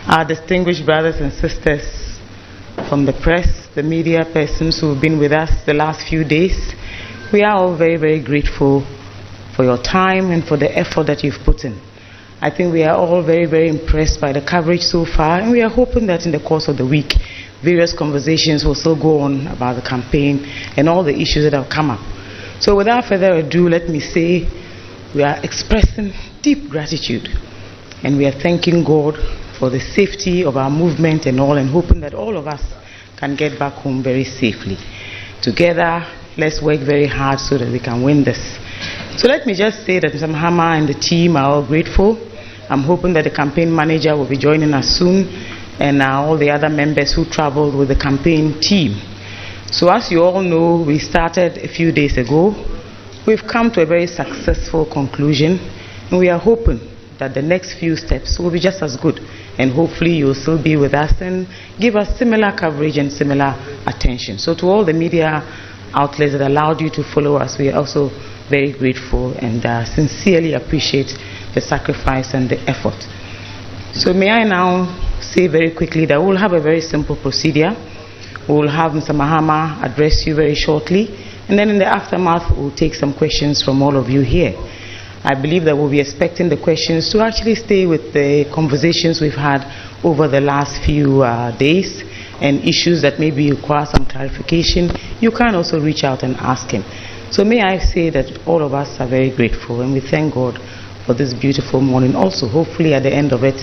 our distinguished brothers and sisters from the press, the media persons who've been with us the last few days. We are all very, very grateful for your time and for the effort that you've put in. I think we are all very, very impressed by the coverage so far, and we are hoping that in the course of the week, various conversations will still go on about the campaign and all the issues that have come up. So without further ado, let me say we are expressing deep gratitude, and we are thanking God for the safety of our movement and all, and hoping that all of us can get back home very safely. Together, let's work very hard so that we can win this. So let me just say that Mr. Mahama and the team are all grateful. I'm hoping that the campaign manager will be joining us soon, and all the other members who traveled with the campaign team. So as you all know, we started a few days ago. We've come to a very successful conclusion, and we are hoping that the next few steps will be just as good, and hopefully you'll still be with us and give us similar coverage and similar attention. So to all the media outlets that allowed you to follow us, we are also very grateful and sincerely appreciate the sacrifice and the effort. So may I now say very quickly that we'll have a very simple procedure. We'll have Mr. Mahama address you very shortly, and then in the aftermath we'll take some questions from all of you here. I believe that we'll be expecting the questions to actually stay with the conversations we've had over the last few days, and issues that maybe require some clarification. You can also reach out and ask him. So may I say that all of us are very grateful, and we thank God for this beautiful morning. Also, hopefully at the end of it,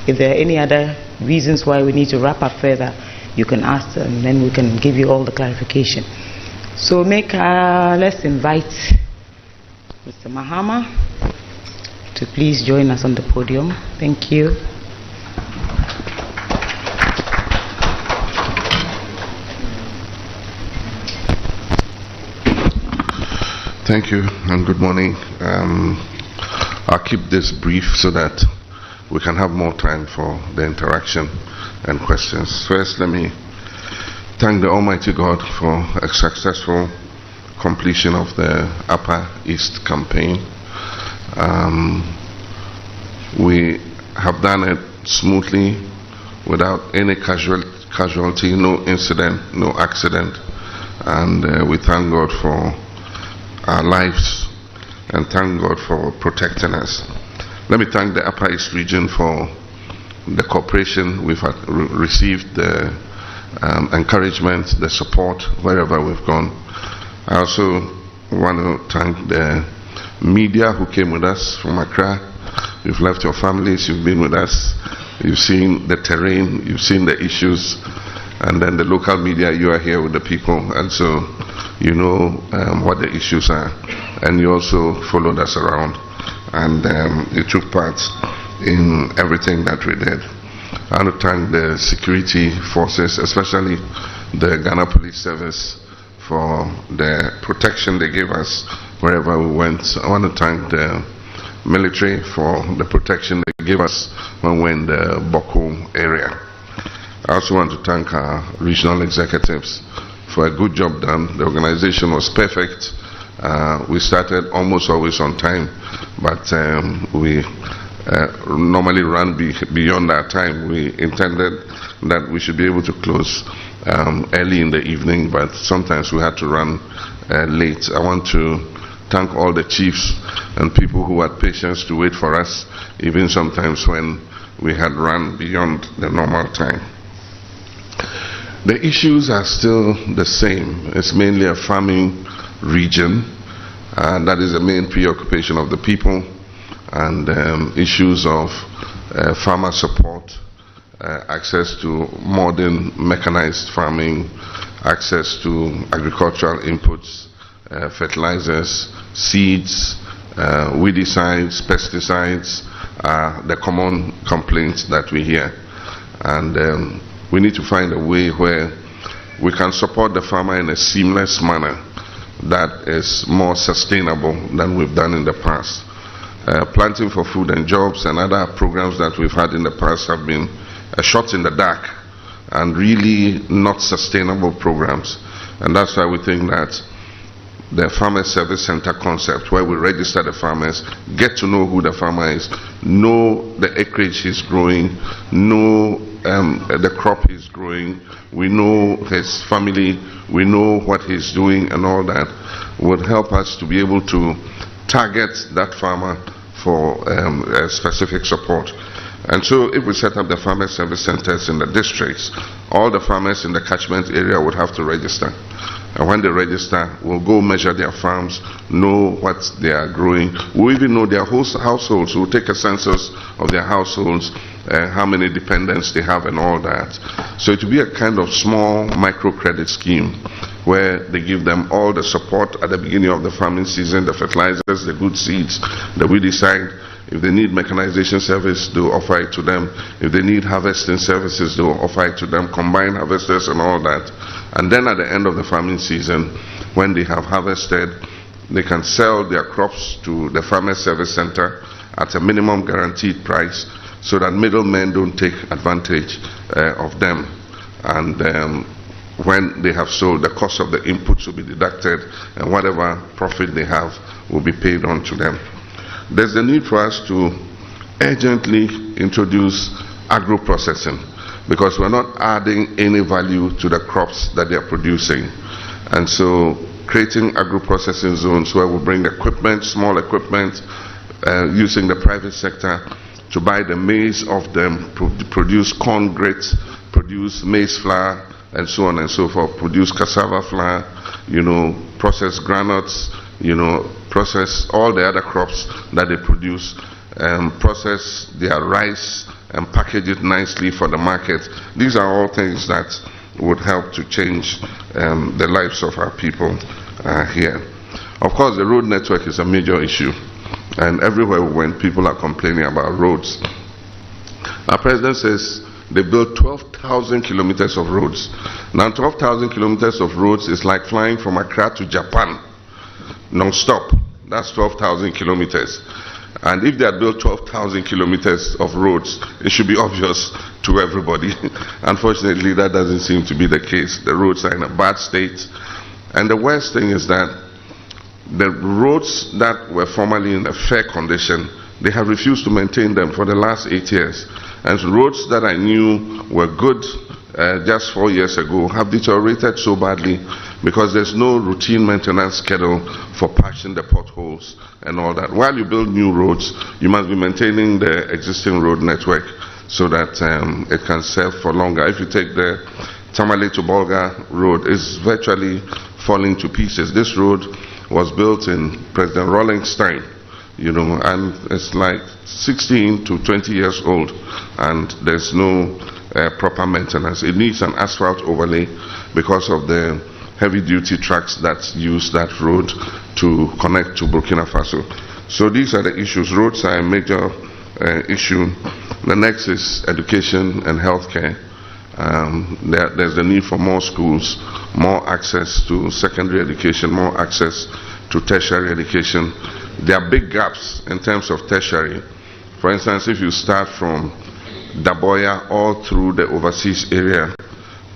if there are any other reasons why we need to wrap up further, you can ask, and then we can give you all the clarification. So let's invite Mr. Mahama to please join us on the podium. Thank you. Thank you and good morning. I'll keep this brief so that we can have more time for the interaction and questions. First, let me thank the Almighty God for a successful completion of the Upper East campaign. We have done it smoothly, without any casualty, no incident, no accident, and we thank God for our lives and thank God for protecting us. Let me thank the Upper East region for the cooperation we've received, the encouragement, the support wherever we've gone. I also want to thank the media who came with us from Accra. You've left your families, you've been with us, you've seen the terrain, you've seen the issues, and then the local media, you are here with the people, and so you know what the issues are, and you also followed us around, and you took part in everything that we did. I want to thank the security forces, especially the Ghana Police Service, for the protection they gave us wherever we went. I want to thank the military for the protection they gave us when we were in the Boko area. I also want to thank our regional executives for a good job done. The organization was perfect. We started almost always on time, but we normally run beyond that time. We intended that we should be able to close early in the evening, but sometimes we had to run late. I want to thank all the chiefs and people who had patience to wait for us, even sometimes when we had run beyond the normal time. The issues are still the same. It's mainly a farming region, and that is the main preoccupation of the people, and issues of farmer support, access to modern mechanized farming, access to agricultural inputs, fertilizers, seeds, weedicides, pesticides, the common complaints that we hear. And we need to find a way where we can support the farmer in a seamless manner that is more sustainable than we've done in the past. Planting for Food and Jobs and other programs that we've had in the past have been a shot in the dark and really not sustainable programs. And that's why we think that the Farmer Service Center concept, where we register the farmers, get to know who the farmer is, know the acreage he's growing, know the crop he's growing, we know his family, we know what he's doing, and all that would help us to be able to target that farmer for specific support. And so if we set up the farmer service centers in the districts, all the farmers in the catchment area would have to register. And when they register, we'll go measure their farms, know what they are growing. We'll even know their whole households. We'll take a census of their households, how many dependents they have and all that. So it will be a kind of small microcredit scheme where they give them all the support at the beginning of the farming season, the fertilizers, the good seeds, the weedicide. If they need mechanization service, they'll offer it to them. If they need harvesting services, they'll offer it to them, combined harvesters and all that. And then at the end of the farming season, when they have harvested, they can sell their crops to the Farmer Service Center at a minimum guaranteed price so that middlemen don't take advantage of them. And when they have sold, the cost of the inputs will be deducted and whatever profit they have will be paid on to them. There's the need for us to urgently introduce agro-processing because we're not adding any value to the crops that they're producing. And so creating agro-processing zones where we bring equipment, small equipment, using the private sector to buy the maize off them, produce corn grits, produce maize flour, and so on and so forth, produce cassava flour, process granules, process all the other crops that they produce, process their rice and package it nicely for the market. These are all things that would help to change the lives of our people here. Of course, the road network is a major issue, and everywhere we went, people are complaining about roads. Our president says they built 12,000 kilometers of roads. Now 12,000 kilometers of roads is like flying from Accra to Japan non-stop. That's 12,000 kilometers. And if they had built 12,000 kilometers of roads, it should be obvious to everybody. Unfortunately, that doesn't seem to be the case. The roads are in a bad state. And the worst thing is that the roads that were formerly in a fair condition, they have refused to maintain them for the last 8 years. And roads that I knew were good just 4 years ago have deteriorated so badly because there's no routine maintenance schedule for patching the potholes and all that. While you build new roads, you must be maintaining the existing road network so that it can serve for longer. If you take the Tamale to Bolga road, it's virtually falling to pieces. This road was built in President Rawlings' time, and it's like 16 to 20 years old, and there's no proper maintenance. It needs an asphalt overlay because of the heavy-duty trucks that use that road to connect to Burkina Faso. So these are the issues. Roads are a major issue. The next is education and healthcare. There's the need for more schools, more access to secondary education, more access to tertiary education. There are big gaps in terms of tertiary. For instance, if you start from Daboya all through the overseas area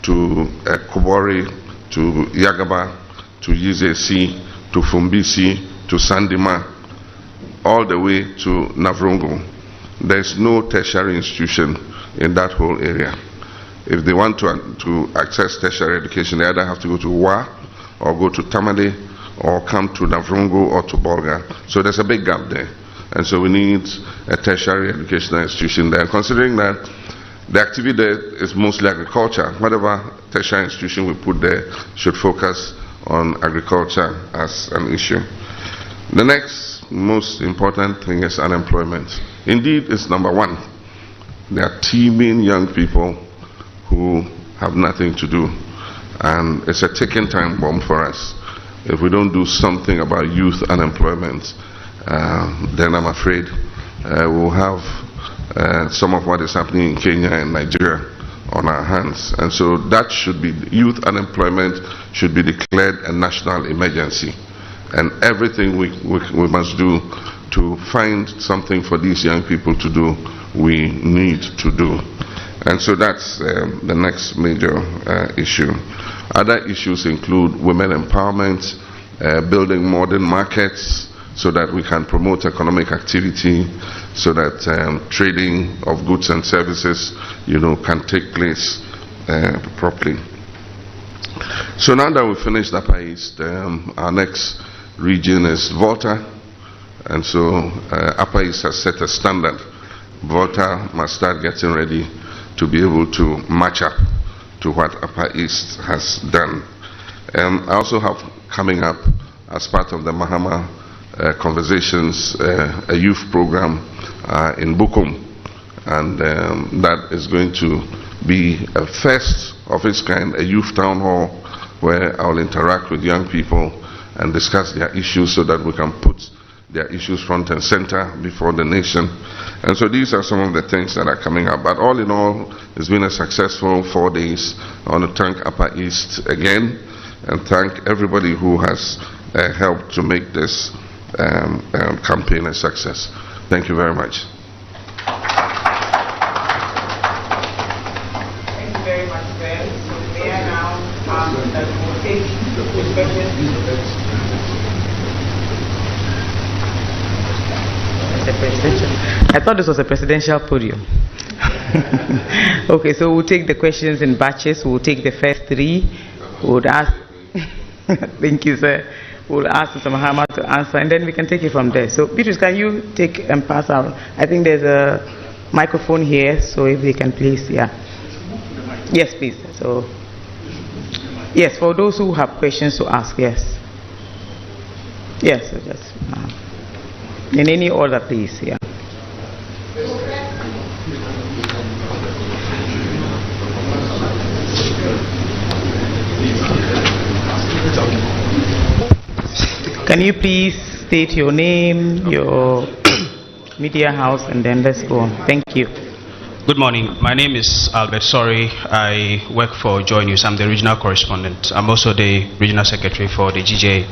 to Kobori, to Yagaba, to Yizesi, to Fumbisi, to Sandima, all the way to Navrongo. There's no tertiary institution in that whole area. If they want to access tertiary education, they either have to go to Wa or go to Tamale or come to Navrongo or to Bolga. So there's a big gap there. And so we need a tertiary educational institution there. Considering that the activity there is mostly agriculture, whatever tertiary institution we put there should focus on agriculture as an issue. The next most important thing is unemployment. Indeed, it's number one. There are teeming young people who have nothing to do, and it's a ticking time bomb for us. If we don't do something about youth unemployment, then I'm afraid we'll have some of what is happening in Kenya and Nigeria on our hands. And so that should be, youth unemployment should be declared a national emergency. And everything we must do to find something for these young people to do, we need to do. And so that's the next major issue. Other issues include women empowerment, building modern markets so that we can promote economic activity, so that trading of goods and services, can take place properly. So now that we've finished Upper East, our next region is Volta, and so Upper East has set a standard. Volta must start getting ready to be able to match up to what Upper East has done. I also have coming up as part of the Mahama Conversations, a youth program in Bukum, and that is going to be a first of its kind, a youth town hall where I'll interact with young people and discuss their issues so that we can put their issues front and center before the nation. And so these are some of the things that are coming up. But all in all, it's been a successful 4 days. I want to thank Upper East again and thank everybody who has helped to make this campaign a success. Thank you very much. Thank you very much, sir. So we are now that we will take the questions. I thought this was a presidential podium. Okay, so we'll take the questions in batches. We'll take the first 3. We'll ask. Thank you, sir. We'll ask Mr. Mahama to answer, and then we can take it from there. So, Beatrice, can you take and pass out? I think there's a microphone here, so if they can please, yeah. Yes, please. So, yes, for those who have questions to ask, yes. Yes, so just in any order, please, yeah. Can you please state your name, your media house, and then let's go on. Thank you. Good morning. My name is Albert Sorry. I work for Joy News. I'm the regional correspondent. I'm also the regional secretary for the GJA.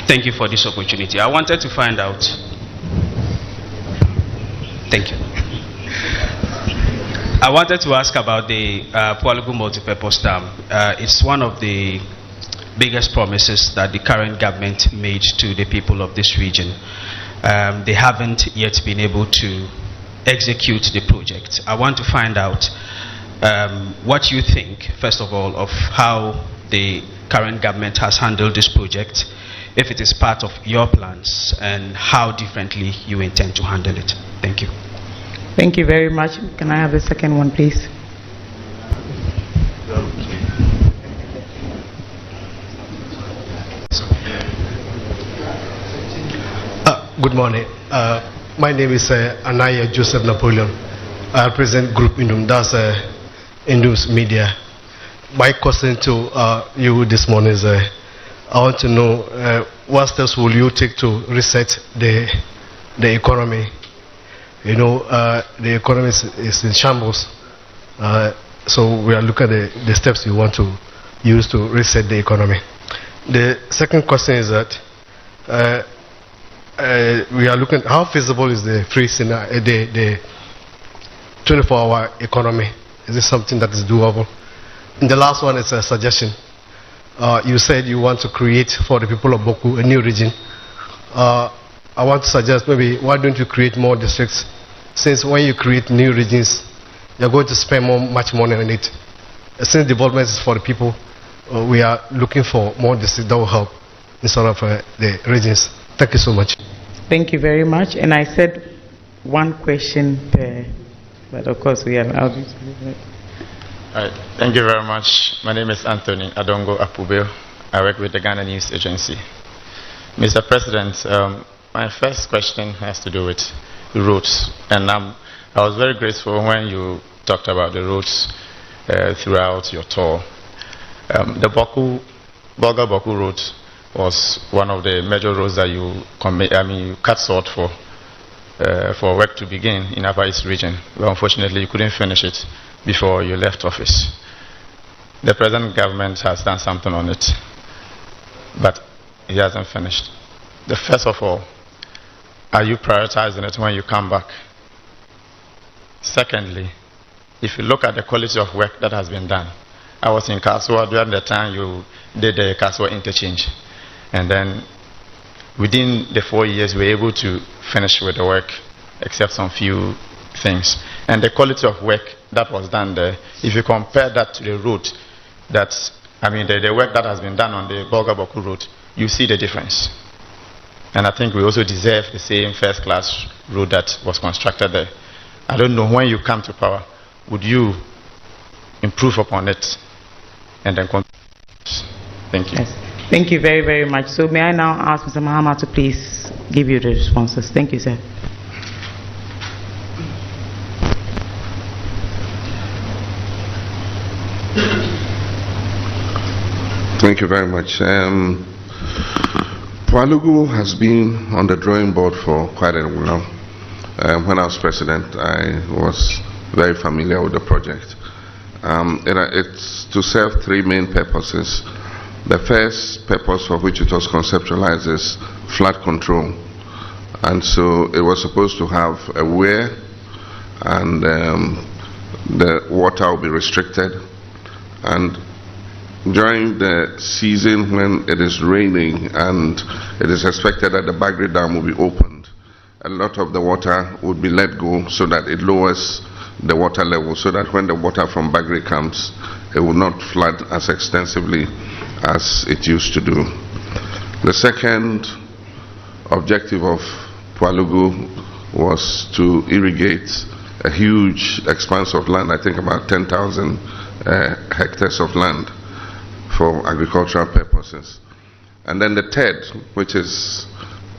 Thank you for this opportunity. I wanted to find out. Thank you. I wanted to ask about the Pualugu multipurpose dam. It's one of the biggest promises that the current government made to the people of this region. They haven't yet been able to execute the project. I want to find out what you think, first of all, of how the current government has handled this project, if it is part of your plans, and how differently you intend to handle it. Thank you. Thank you very much. Can I have the second one, please? Good morning. My name is Anaya Joseph Napoleon. I represent Group Indum. That's Indum's media. My question to you this morning is I want to know what steps will you take to reset the economy? You know, the economy is in shambles. So we are looking at the steps you want to use to reset the economy. The second question is that we are looking at how feasible is the the 24-hour economy. Is this something that is doable? And the last one is a suggestion. You said you want to create for the people of Boku a new region. I want to suggest maybe why don't you create more districts? Since when you create new regions, you're going to spend much money on it. Since development is for the people, we are looking for more districts that will help instead of the regions. Thank you so much. Thank you very much. And I said one question per, but of course we have. Thank you very much. My name is Anthony Adongo Apubeo. I work with the Ghana News Agency. Mr. President, my first question has to do with roads. And I was very grateful when you talked about the roads throughout your tour. The Bolga-Boku road was one of the major roads that you cut short for work to begin in Upper East region. But unfortunately, you couldn't finish it before you left office. The present government has done something on it, but he hasn't finished. First of all, are you prioritizing it when you come back? Secondly, if you look at the quality of work that has been done, I was in Kasua during the time you did the Kasua interchange. And then within the 4 years, we were able to finish with the work, except some few things. And the quality of work that was done there, if you compare that to the road, the work that has been done on the Bolga-Boku road, you see the difference. And I think we also deserve the same first-class road that was constructed there. I don't know, when you come to power, would you improve upon it and then continue? Thank you. Yes. Thank you very, very much. So may I now ask Mr. Mahama to please give you the responses. Thank you, sir. Thank you very much. Palugu has been on the drawing board for quite a while. When I was president, I was very familiar with the project. It's to serve three main purposes. The first purpose for which it was conceptualized is flood control. And so it was supposed to have a weir, and the water will be restricted. And during the season when it is raining and it is expected that the Bagri Dam will be opened, a lot of the water would be let go so that it lowers the water level, so that when the water from Bagri comes, it will not flood as extensively as it used to do. The second objective of Palugu was to irrigate a huge expanse of land, I think about 10,000 hectares of land, for agricultural purposes. And then the third, which is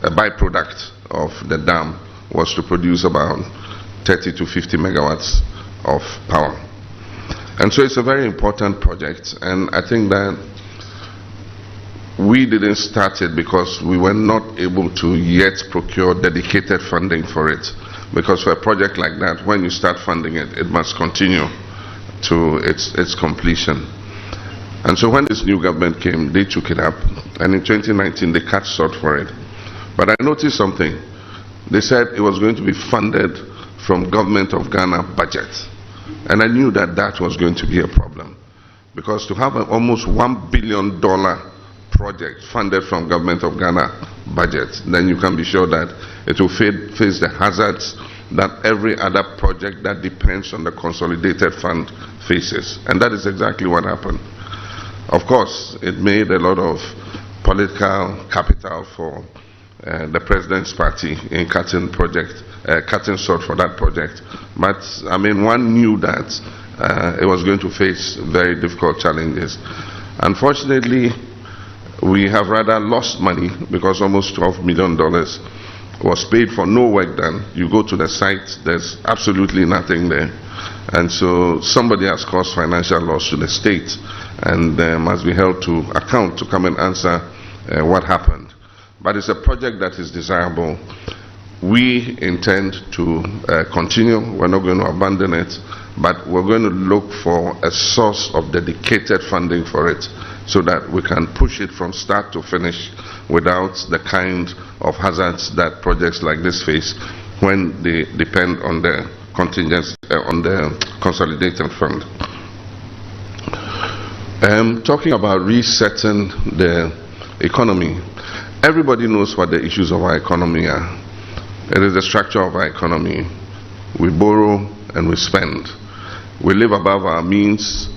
a byproduct of the dam, was to produce about 30 to 50 megawatts of power. And so it's a very important project, and I think that we didn't start it because we were not able to yet procure dedicated funding for it. Because for a project like that, when you start funding it, it must continue to its completion. And so when this new government came, they took it up, and in 2019 they cut short for it. But I noticed something. They said it was going to be funded from Government of Ghana budget. And I knew that that was going to be a problem. Because to have an almost $1 billion project funded from Government of Ghana budget, then you can be sure that it will face the hazards that every other project that depends on the consolidated fund faces. And that is exactly what happened. Of course, it made a lot of political capital for the president's party in cutting short for that project. But I mean, one knew that it was going to face very difficult challenges. Unfortunately, we have rather lost money because almost $12 million was paid for no work done. You go to the site, there's absolutely nothing there. And so somebody has caused financial loss to the state, and must be held to account to come and answer what happened. But it's a project that is desirable. We intend to continue. We're not going to abandon it, but we're going to look for a source of dedicated funding for it so that we can push it from start to finish without the kind of hazards that projects like this face when they depend on the contingency, on the consolidated fund. Talking about resetting the economy, everybody knows what the issues of our economy are. It is the structure of our economy. We borrow and we spend. We live above our means.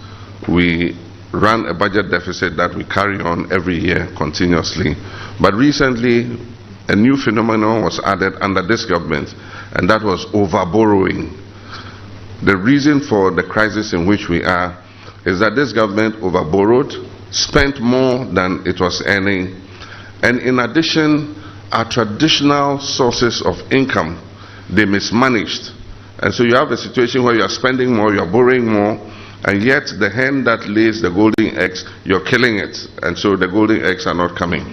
We run a budget deficit that we carry on every year continuously. But recently, a new phenomenon was added under this government, and that was overborrowing. The reason for the crisis in which we are is that this government overborrowed, spent more than it was earning, and in addition, our traditional sources of income, they mismanaged. And so you have a situation where you are spending more, you are borrowing more, and yet the hen that lays the golden eggs, you're killing it, and so the golden eggs are not coming.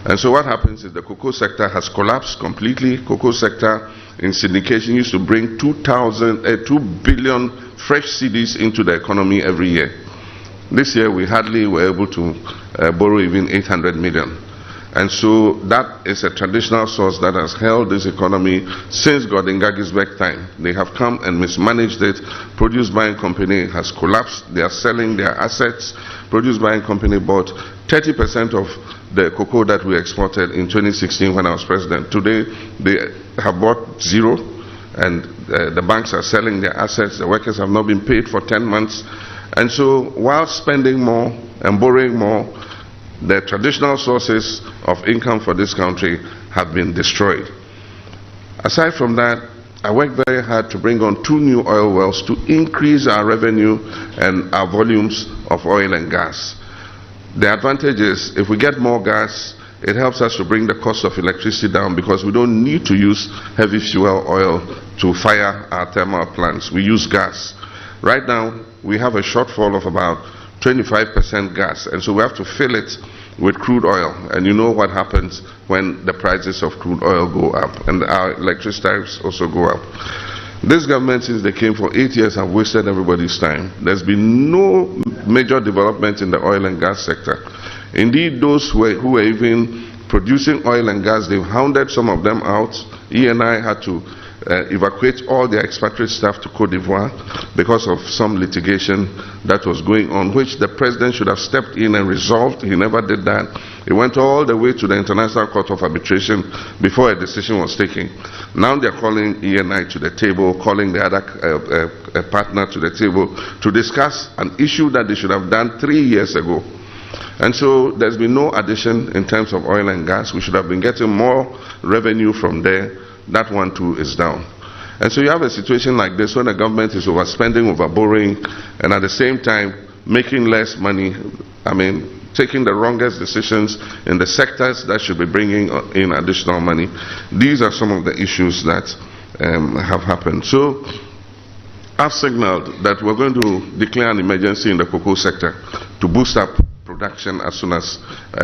And so what happens is the cocoa sector has collapsed completely. Cocoa sector in syndication used to bring 2 billion fresh cedis into the economy every year. This year we hardly were able to borrow even 800 million. And so that is a traditional source that has held this economy since Gordon Gisberg's time. They have come and mismanaged it. Produce Buying Company has collapsed. They are selling their assets. Produce Buying Company bought 30% of the cocoa that we exported in 2016 when I was president. Today, they have bought zero, and the banks are selling their assets. The workers have not been paid for 10 months. And so, while spending more and borrowing more, the traditional sources of income for this country have been destroyed. Aside from that, I worked very hard to bring on 2 new oil wells to increase our revenue and our volumes of oil and gas. The advantage is, if we get more gas, it helps us to bring the cost of electricity down because we don't need to use heavy fuel oil to fire our thermal plants. We use gas. Right now, we have a shortfall of about 25% gas, and so we have to fill it with crude oil. And you know what happens when the prices of crude oil go up, and our electricity tariffs also go up. This government, since they came for 8 years, have wasted everybody's time. There's been no major development in the oil and gas sector. Indeed, those who were even producing oil and gas, they've hounded some of them out. ENI had to evacuate all their expatriate staff to Cote d'Ivoire because of some litigation that was going on, which the president should have stepped in and resolved. He never did that. It went all the way to the International Court of Arbitration before a decision was taken. Now they're calling ENI to the table, calling the other partner to the table to discuss an issue that they should have done 3 years ago. And so there's been no addition in terms of oil and gas. We should have been getting more revenue from there. That one too is down. And so you have a situation like this when the government is overspending, overborrowing, and at the same time making less money. I mean, taking the wrongest decisions in the sectors that should be bringing in additional money. These are some of the issues that have happened. So I've signaled that we're going to declare an emergency in the cocoa sector to boost up production as soon as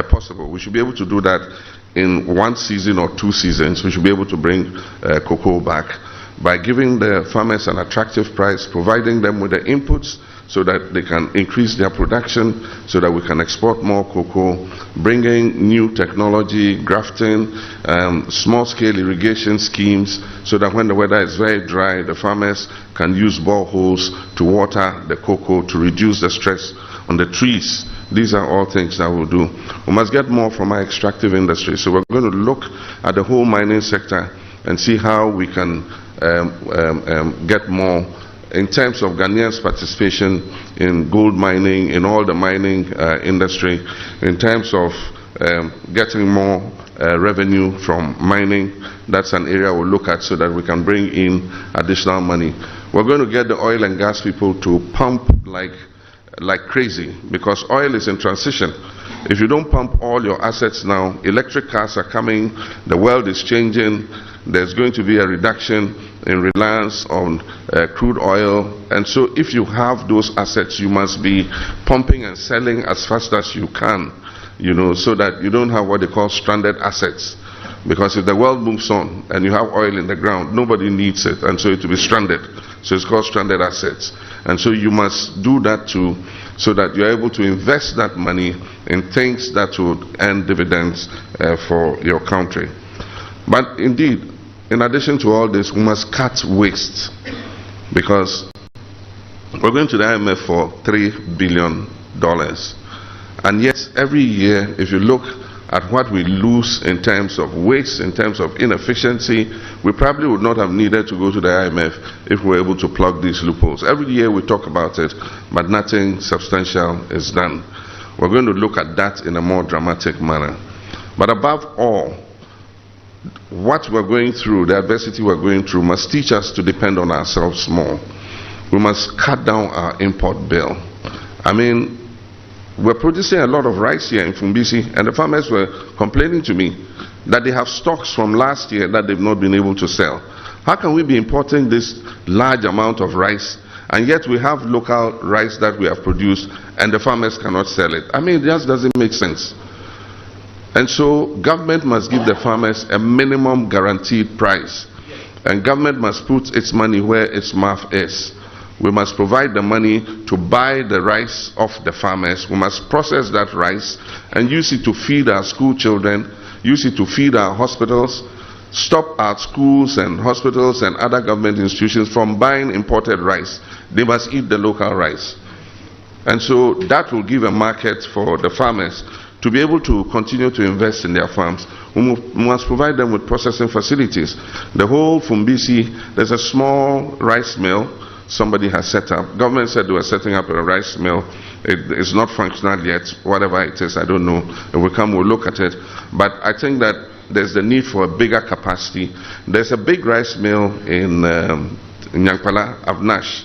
possible. We should be able to do that in 1 season or 2 seasons. We should be able to bring cocoa back by giving the farmers an attractive price, providing them with the inputs so that they can increase their production, so that we can export more cocoa, bringing new technology, grafting, small-scale irrigation schemes, so that when the weather is very dry, the farmers can use boreholes to water the cocoa to reduce the stress on the trees. These are all things that we'll do. We must get more from our extractive industry. So we're going to look at the whole mining sector and see how we can get more in terms of Ghanaians' participation in gold mining, in all the mining industry, in terms of getting more revenue from mining. That's an area we'll look at so that we can bring in additional money. We're going to get the oil and gas people to pump like crazy, because oil is in transition. If you don't pump all your assets now, electric cars are coming, the world is changing, there's going to be a reduction in reliance on crude oil, and so if you have those assets, you must be pumping and selling as fast as you can, you know, so that you don't have what they call stranded assets. Because if the world moves on and you have oil in the ground, nobody needs it, and so it will be stranded. So it's called stranded assets. And so you must do that too, so that you're able to invest that money in things that would earn dividends for your country. But indeed, in addition to all this, we must cut waste, because we're going to the IMF for $3 billion. And yet, every year, if you look at what we lose in terms of waste, in terms of inefficiency, we probably would not have needed to go to the IMF if we were able to plug these loopholes. Every year we talk about it, but nothing substantial is done. We're going to look at that in a more dramatic manner. But above all, what we're going through, the adversity we're going through, must teach us to depend on ourselves more. We must cut down our import bill. I mean, we're producing a lot of rice here in Fumbisi, and the farmers were complaining to me that they have stocks from last year that they've not been able to sell. How can we be importing this large amount of rice, and yet we have local rice that we have produced, and the farmers cannot sell it? I mean, it just doesn't make sense. And so government must give the farmers a minimum guaranteed price, and government must put its money where its mouth is. We must provide the money to buy the rice off the farmers. We must process that rice and use it to feed our school children use it to feed our hospitals, stop our schools and hospitals and other government institutions from buying imported rice. They must eat the local rice. And so that will give a market for the farmers to be able to continue to invest in their farms. We must provide them with processing facilities. The whole Fumbisi, there's a small rice mill somebody has set up. Government said they were setting up a rice mill. It is not functional yet, whatever it is, I don't know. It will come, we'll look at it. But I think that there's the need for a bigger capacity. There's a big rice mill in Nyankpala, Avnash,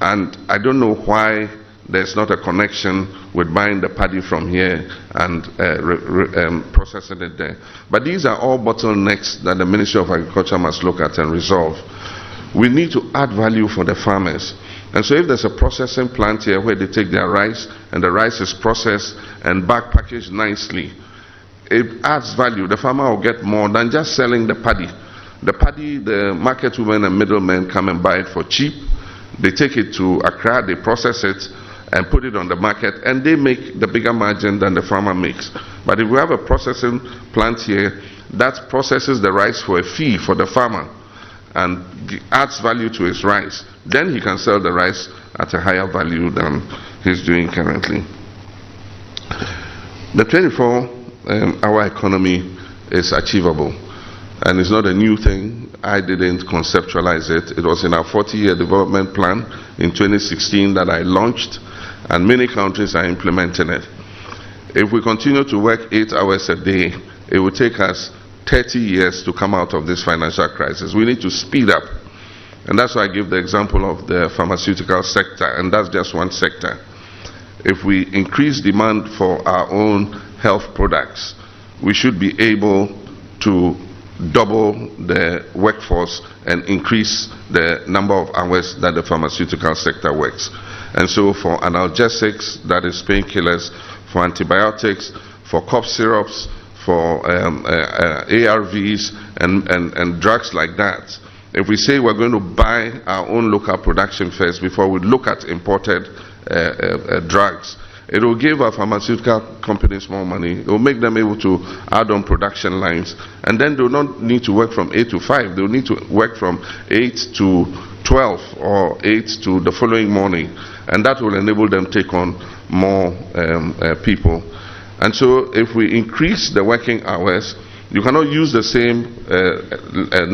and I don't know why there's not a connection with buying the paddy from here and processing it there. But these are all bottlenecks that the Ministry of Agriculture must look at and resolve. We need to add value for the farmers. And so if there's a processing plant here where they take their rice and the rice is processed and back packaged nicely, it adds value. The farmer will get more than just selling the paddy. The paddy, the market women and middlemen come and buy it for cheap. They take it to Accra, they process it and put it on the market, and they make the bigger margin than the farmer makes. But if we have a processing plant here that processes the rice for a fee for the farmer and adds value to his rice, then he can sell the rice at a higher value than he's doing currently. The 24-hour economy is achievable, and it's not a new thing. I didn't conceptualize it. It was in our 40-year development plan in 2016 that I launched, and many countries are implementing it. If we continue to work 8 hours a day, it will take us 30 years to come out of this financial crisis. We need to speed up. And that's why I give the example of the pharmaceutical sector, and that's just one sector. If we increase demand for our own health products, we should be able to double the workforce and increase the number of hours that the pharmaceutical sector works. And so for analgesics, that is painkillers, for antibiotics, for cough syrups, for ARVs and drugs like that, if we say we're going to buy our own local production first before we look at imported drugs, it will give our pharmaceutical companies more money. It will make them able to add on production lines. And then they will not need to work from 8 to 5. They will need to work from 8 to 12 or 8 to the following morning. And that will enable them to take on more people. And so if we increase the working hours, you cannot use the same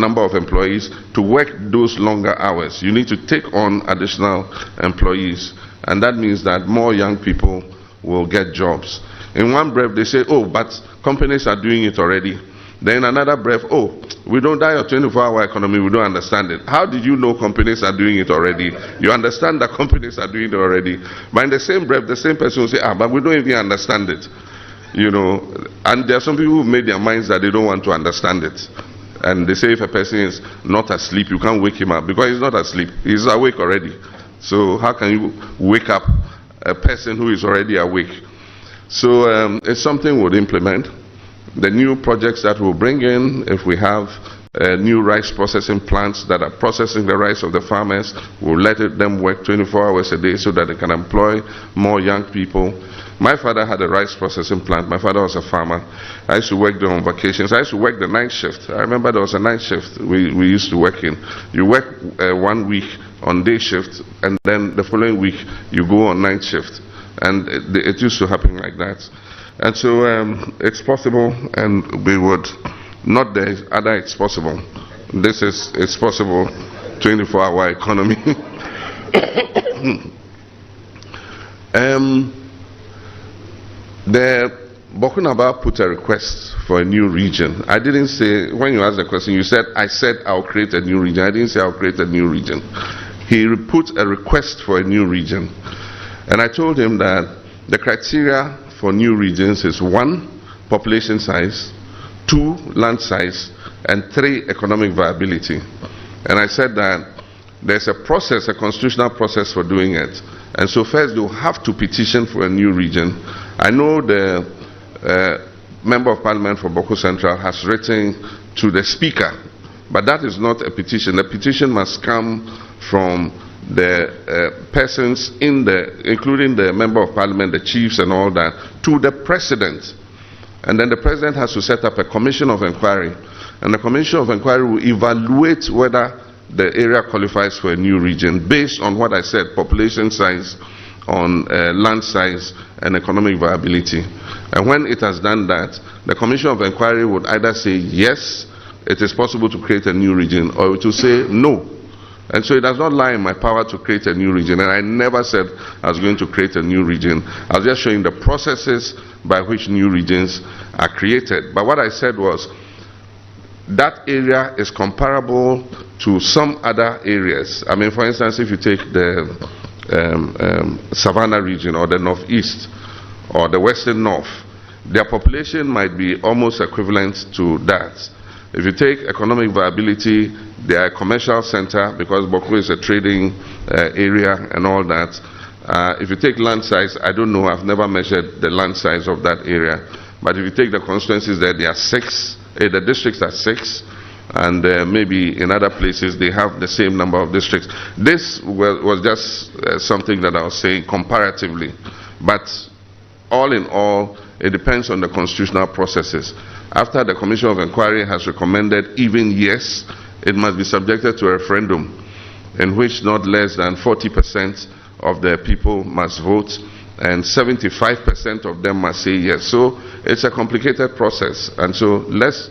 number of employees to work those longer hours. You need to take on additional employees. And that means that more young people will get jobs. In one breath, they say, oh, but companies are doing it already. Then another breath, oh, we don't die of 24-hour economy, we don't understand it. How did you know companies are doing it already? You understand that companies are doing it already. But in the same breath, the same person will say, but we don't even understand it. You know, and there are some people who made their minds that they don't want to understand it. And they say if a person is not asleep, you can't wake him up because he's not asleep. He's awake already. So how can you wake up a person who is already awake? So it's something we'll implement. The new projects that we'll bring in, if we have new rice processing plants that are processing the rice of the farmers, we'll let them work 24 hours a day so that they can employ more young people. My father had a rice processing plant. My father was a farmer. I used to work there on vacations. I used to work the night shift. I remember there was a night shift we used to work in. You work 1 week on day shift, and then the following week you go on night shift. And it used to happen like that. And so it's possible, and we would, not the other, it's possible. This is, it's possible, 24-hour economy. The Bokunaba put a request for a new region. I didn't say, when you asked the question, you said, I said I'll create a new region. I didn't say I'll create a new region. He put a request for a new region. And I told him that the criteria for new regions is 1, population size, 2, land size, and 3, economic viability. And I said that there's a process, a constitutional process for doing it. And so first they'll have to petition for a new region. I know the Member of Parliament for Boko Central has written to the Speaker, but that is not a petition. The petition must come from the persons in the, including the Member of Parliament, the chiefs and all that, to the President. And then the president has to set up a commission of inquiry. And the commission of inquiry will evaluate whether the area qualifies for a new region based on what I said, population size, on land size, and economic viability. And when it has done that, the commission of inquiry would either say yes, it is possible to create a new region, or it will say no. And so it does not lie in my power to create a new region, and I never said I was going to create a new region. I was just showing the processes by which new regions are created. But what I said was, that area is comparable to some other areas. I mean, for instance, if you take the Savannah region, or the Northeast, or the Western North, their population might be almost equivalent to that. If you take economic viability, they are a commercial center because Boko is a trading area and all that. If you take land size, I don't know, I've never measured the land size of that area. But if you take the constituencies there, there are 6, the districts are 6, and maybe in other places they have the same number of districts. This was just something that I was saying comparatively. But all in all, it depends on the constitutional processes. After the Commission of Inquiry has recommended even yes, it must be subjected to a referendum in which not less than 40% of the people must vote and 75% of them must say yes. So it's a complicated process, and so let's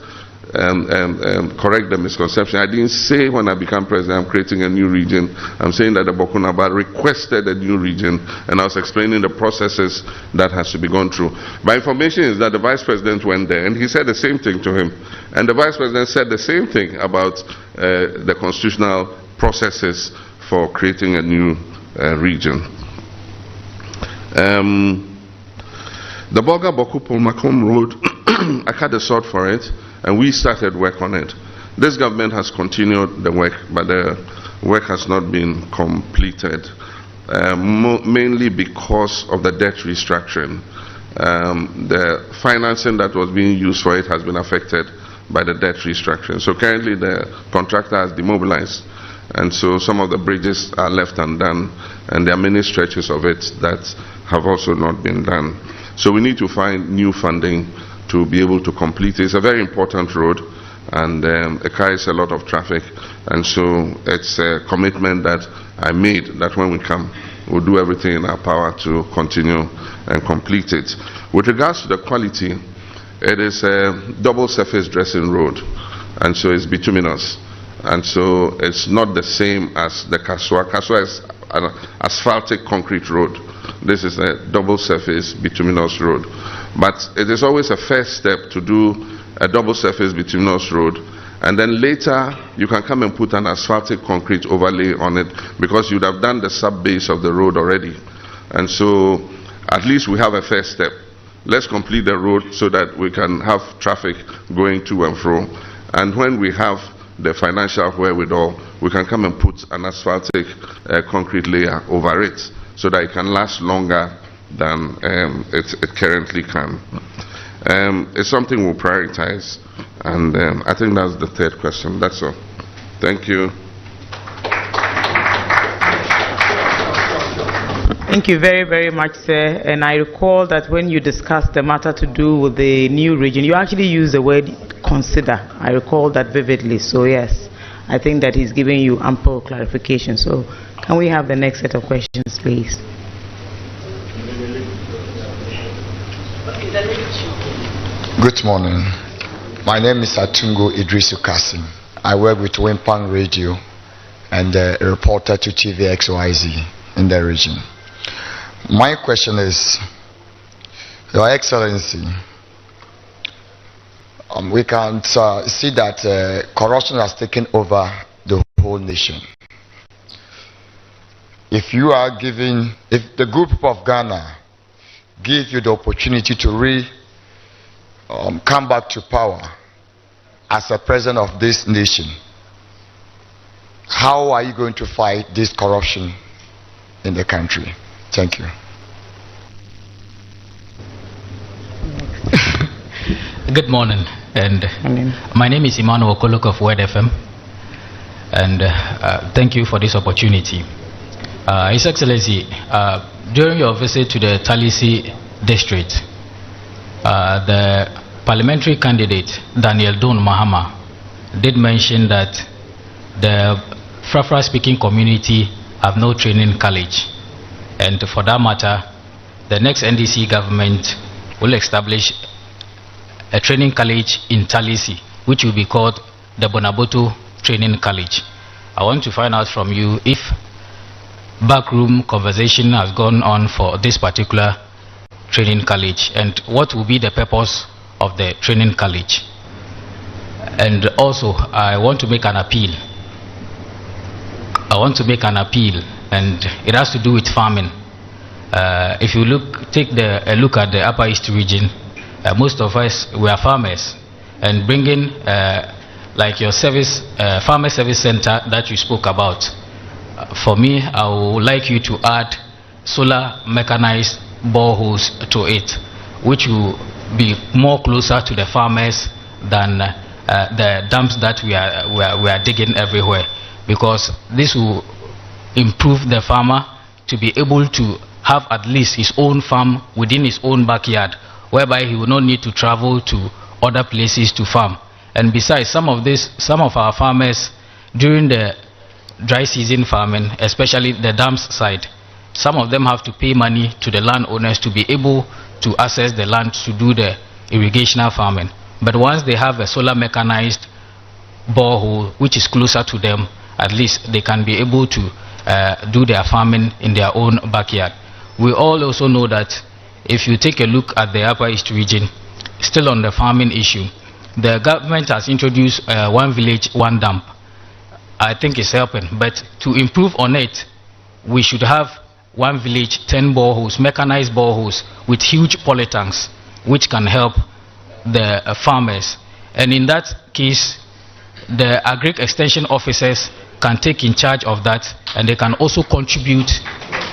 correct the misconception. I didn't say when I became president I'm creating a new region. I'm saying that the Bokunaba requested a new region, and I was explaining the processes that has to be gone through. My information is that the vice president went there and he said the same thing to him, and the vice president said the same thing about the constitutional processes for creating a new region. The Bolga Boku Polmakom Road, I cut the sword for it, and we started work on it. This government has continued the work, but the work has not been completed, mainly because of the debt restructuring. The financing that was being used for it has been affected by the debt restructuring. So currently the contractor has demobilized, and so some of the bridges are left undone, and there are many stretches of it that have also not been done. So we need to find new funding to be able to complete it. It's a very important road, and it carries a lot of traffic, and so it's a commitment that I made that when we come, we'll do everything in our power to continue and complete it. With regards to the quality, it is a double surface dressing road, and so it's bituminous, and so it's not the same as the Kaswa. Kaswa is an asphaltic concrete road. This is a double surface bituminous road. But it is always a first step to do a double surface bituminous road, and then later you can come and put an asphaltic concrete overlay on it, because you'd have done the sub base of the road already. And so at least we have a first step. Let's complete the road so that we can have traffic going to and fro. And when we have the financial wherewithal, we can come and put an asphaltic concrete layer over it, so that it can last longer than it currently can. It's something we'll prioritize, and I think that's the third question. That's all. Thank you. Thank you very, very much, sir. And I recall that when you discussed the matter to do with the new region, you actually used the word consider. I recall that vividly. So yes, I think that he's giving you ample clarification. So can we have the next set of questions, please? Good morning. My name is Atungo Idrisu Kasim. I work with Wimpang Radio and a reporter to TVXYZ in the region. My question is, Your Excellency, we can see that corruption has taken over the whole nation. If the good people of Ghana give you the opportunity to come back to power as a president of this nation, how are you going to fight this corruption in the country? Thank you. Good morning, and my name is Emmanuel Okolok of Word FM, and thank you for this opportunity. His Excellency, during your visit to the Talisi district, the parliamentary candidate Daniel Don Mahama did mention that the Frafra speaking community have no training college, and for that matter, the next NDC government will establish a training college in Talisi, which will be called the Bonaboto Training College. I want to find out from you if backroom conversation has gone on for this particular training college, and what will be the purpose of the training college. And also, I want to make an appeal. And it has to do with farming. If you take a look at the Upper East region, most of us, we are farmers, and bringing like your service, farmer service center that you spoke about, for me, I would like you to add solar mechanized boreholes to it, which will be more closer to the farmers than the dams that we are digging everywhere, because this will improve the farmer to be able to have at least his own farm within his own backyard, whereby he will not need to travel to other places to farm. And besides, some of our farmers during the dry season farming, especially the dams side, some of them have to pay money to the landowners to be able to access the land to do the irrigational farming. But once they have a solar mechanized borehole which is closer to them, at least they can be able to do their farming in their own backyard. We all also know that if you take a look at the Upper East region, still on the farming issue, the government has introduced one village, one dump. I think it's helping, but to improve on it, we should have one village, 10 boreholes, mechanized boreholes with huge polytanks, which can help the farmers. And in that case, the agric extension officers can take in charge of that, and they can also contribute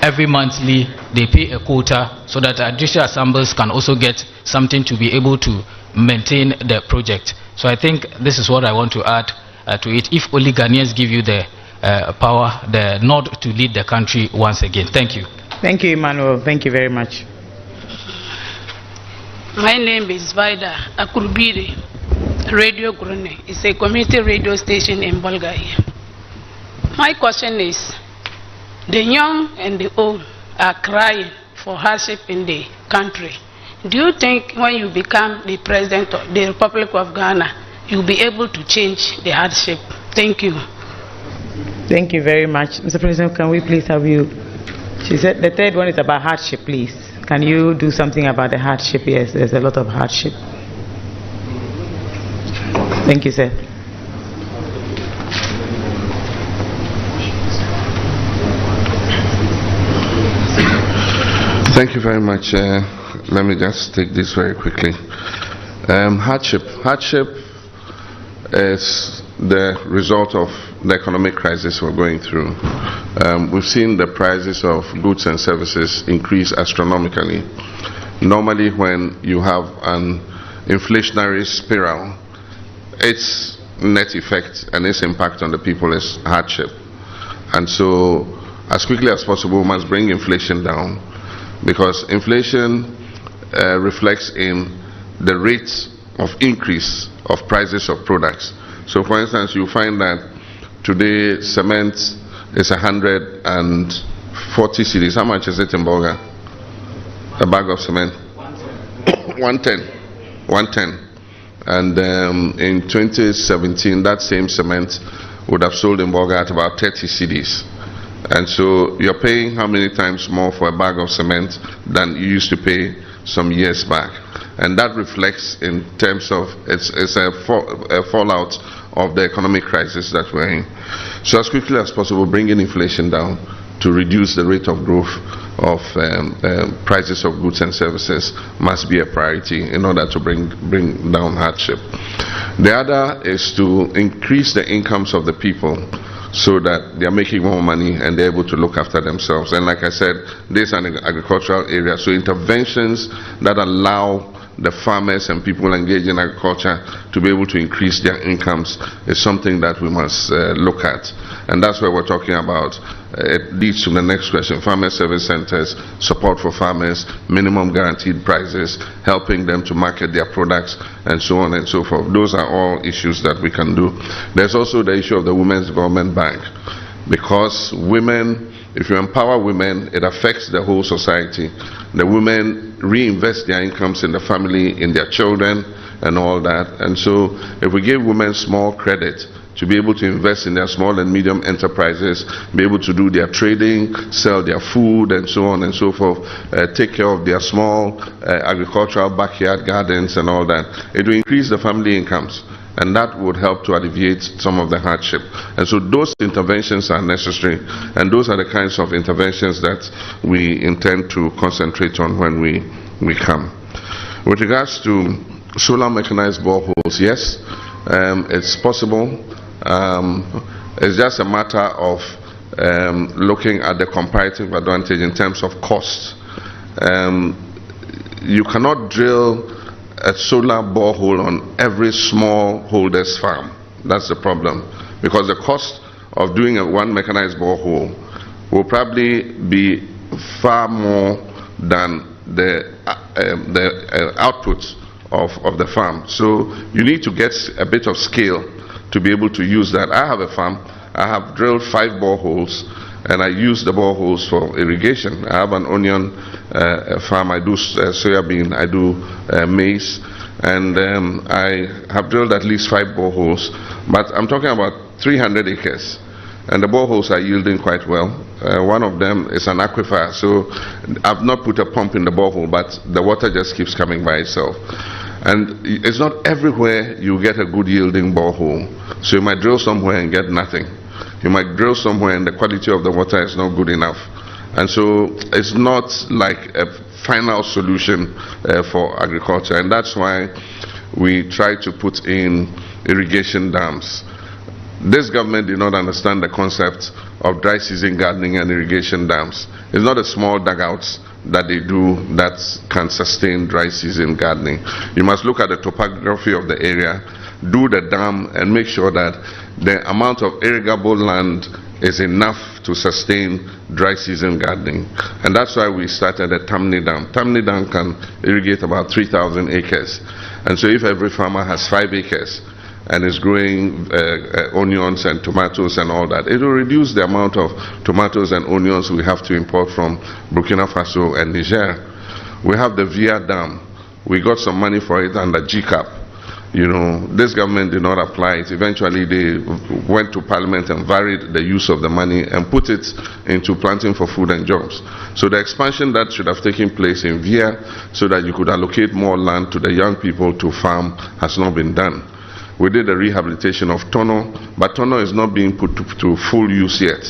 every monthly. They pay a quota so that district assemblies can also get something to be able to maintain the project. So I think this is what I want to add to it. If only Ghanaians give you the power, the nod to lead the country once again. Thank you. Thank you, Emmanuel. Thank you very much. My name is Vida Akurbiri, Radio Grune. It's a community radio station in Bulgaria. My question is, the young and the old are crying for hardship in the country. Do you think when you become the president of the Republic of Ghana, you'll be able to change the hardship? Thank you. Thank you very much. Mr. President, can we please have you? She said the third one is about hardship, please. Can you do something about the hardship? Yes, there's a lot of hardship. Thank you, sir. Thank you very much. Let me just take this very quickly. Hardship is the result of the economic crisis we're going through. We've seen the prices of goods and services increase astronomically. Normally when you have an inflationary spiral, its net effect and its impact on the people is hardship. And so as quickly as possible we must bring inflation down, because inflation reflects in the rate of increase of prices of products. So for instance, you find that today cement is 140 cedis. How much is it in Bulgaria? A bag of cement? 110. And in 2017, that same cement would have sold in Bulgaria at about 30 cedis. And so you're paying how many times more for a bag of cement than you used to pay some years back. And that reflects in terms of it's a fallout of the economic crisis that we're in. So as quickly as possible, bringing inflation down to reduce the rate of growth of prices of goods and services must be a priority in order to bring down hardship. The other is to increase the incomes of the people so that they are making more money and they're able to look after themselves. And like I said, this is an agricultural area, so interventions that allow the farmers and people engaged in agriculture to be able to increase their incomes is something that we must look at. And that's what we're talking about. It leads to the next question: farmer service centers, support for farmers, minimum guaranteed prices, helping them to market their products, and so on and so forth. Those are all issues that we can do. There's also the issue of the Women's Development Bank, because women, if you empower women, it affects the whole society. The women reinvest their incomes in the family, in their children, and all that. And so if we give women small credit to be able to invest in their small and medium enterprises, be able to do their trading, sell their food, and so on and so forth, take care of their small agricultural backyard gardens and all that, it will increase the family incomes. And that would help to alleviate some of the hardship. And so those interventions are necessary, and those are the kinds of interventions that we intend to concentrate on when we come. With regards to solar mechanized boreholes, yes, it's possible. It's just a matter of looking at the comparative advantage in terms of cost. You cannot drill a solar borehole on every smallholder's farm. That's the problem, because the cost of doing one mechanized borehole will probably be far more than the output of the farm. So you need to get a bit of scale to be able to use that. I have a farm. I have drilled 5 boreholes, and I use the boreholes for irrigation. I have an onion farm. I do soybean. I do maize, and I have drilled at least 5 boreholes. But I'm talking about 300 acres, and the boreholes are yielding quite well. One of them is an aquifer, so I've not put a pump in the borehole, but the water just keeps coming by itself. And it's not everywhere you get a good yielding borehole. So you might drill somewhere and get nothing. You might drill somewhere and the quality of the water is not good enough. And so it's not like a final solution for agriculture. And that's why we try to put in irrigation dams. This government did not understand the concept of dry season gardening and irrigation dams. It's not a small dugouts that they do that can sustain dry season gardening. You must look at the topography of the area, do the dam, and make sure that the amount of irrigable land is enough to sustain dry season gardening. And that's why we started a Tamni Dam. Tamni Dam can irrigate about 3,000 acres. And so if every farmer has 5 acres and is growing onions and tomatoes and all that, it will reduce the amount of tomatoes and onions we have to import from Burkina Faso and Niger. We have the Via Dam. We got some money for it under GCAP. You know, this government did not apply it. Eventually they went to Parliament and varied the use of the money and put it into planting for food and jobs. So the expansion that should have taken place in Via so that you could allocate more land to the young people to farm has not been done. We did the rehabilitation of Tono, but Tono is not being put to full use yet.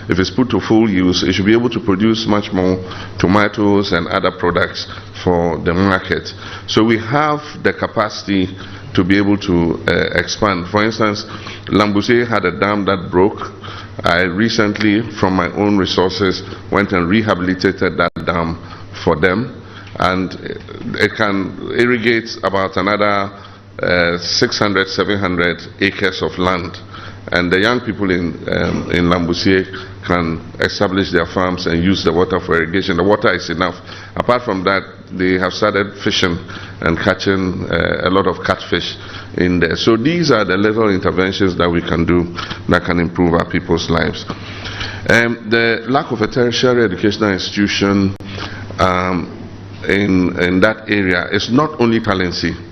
If it's put to full use, it should be able to produce much more tomatoes and other products for the market. So we have the capacity to be able to expand. For instance, Lambousie had a dam that broke. I recently, from my own resources, went and rehabilitated that dam for them, and it can irrigate about another 600, 700 acres of land. And the young people in Lambousie can establish their farms and use the water for irrigation. The water is enough. Apart from that, they have started fishing and catching a lot of catfish in there. So these are the little interventions that we can do that can improve our people's lives. The lack of a tertiary educational institution in that area is not only Palensi.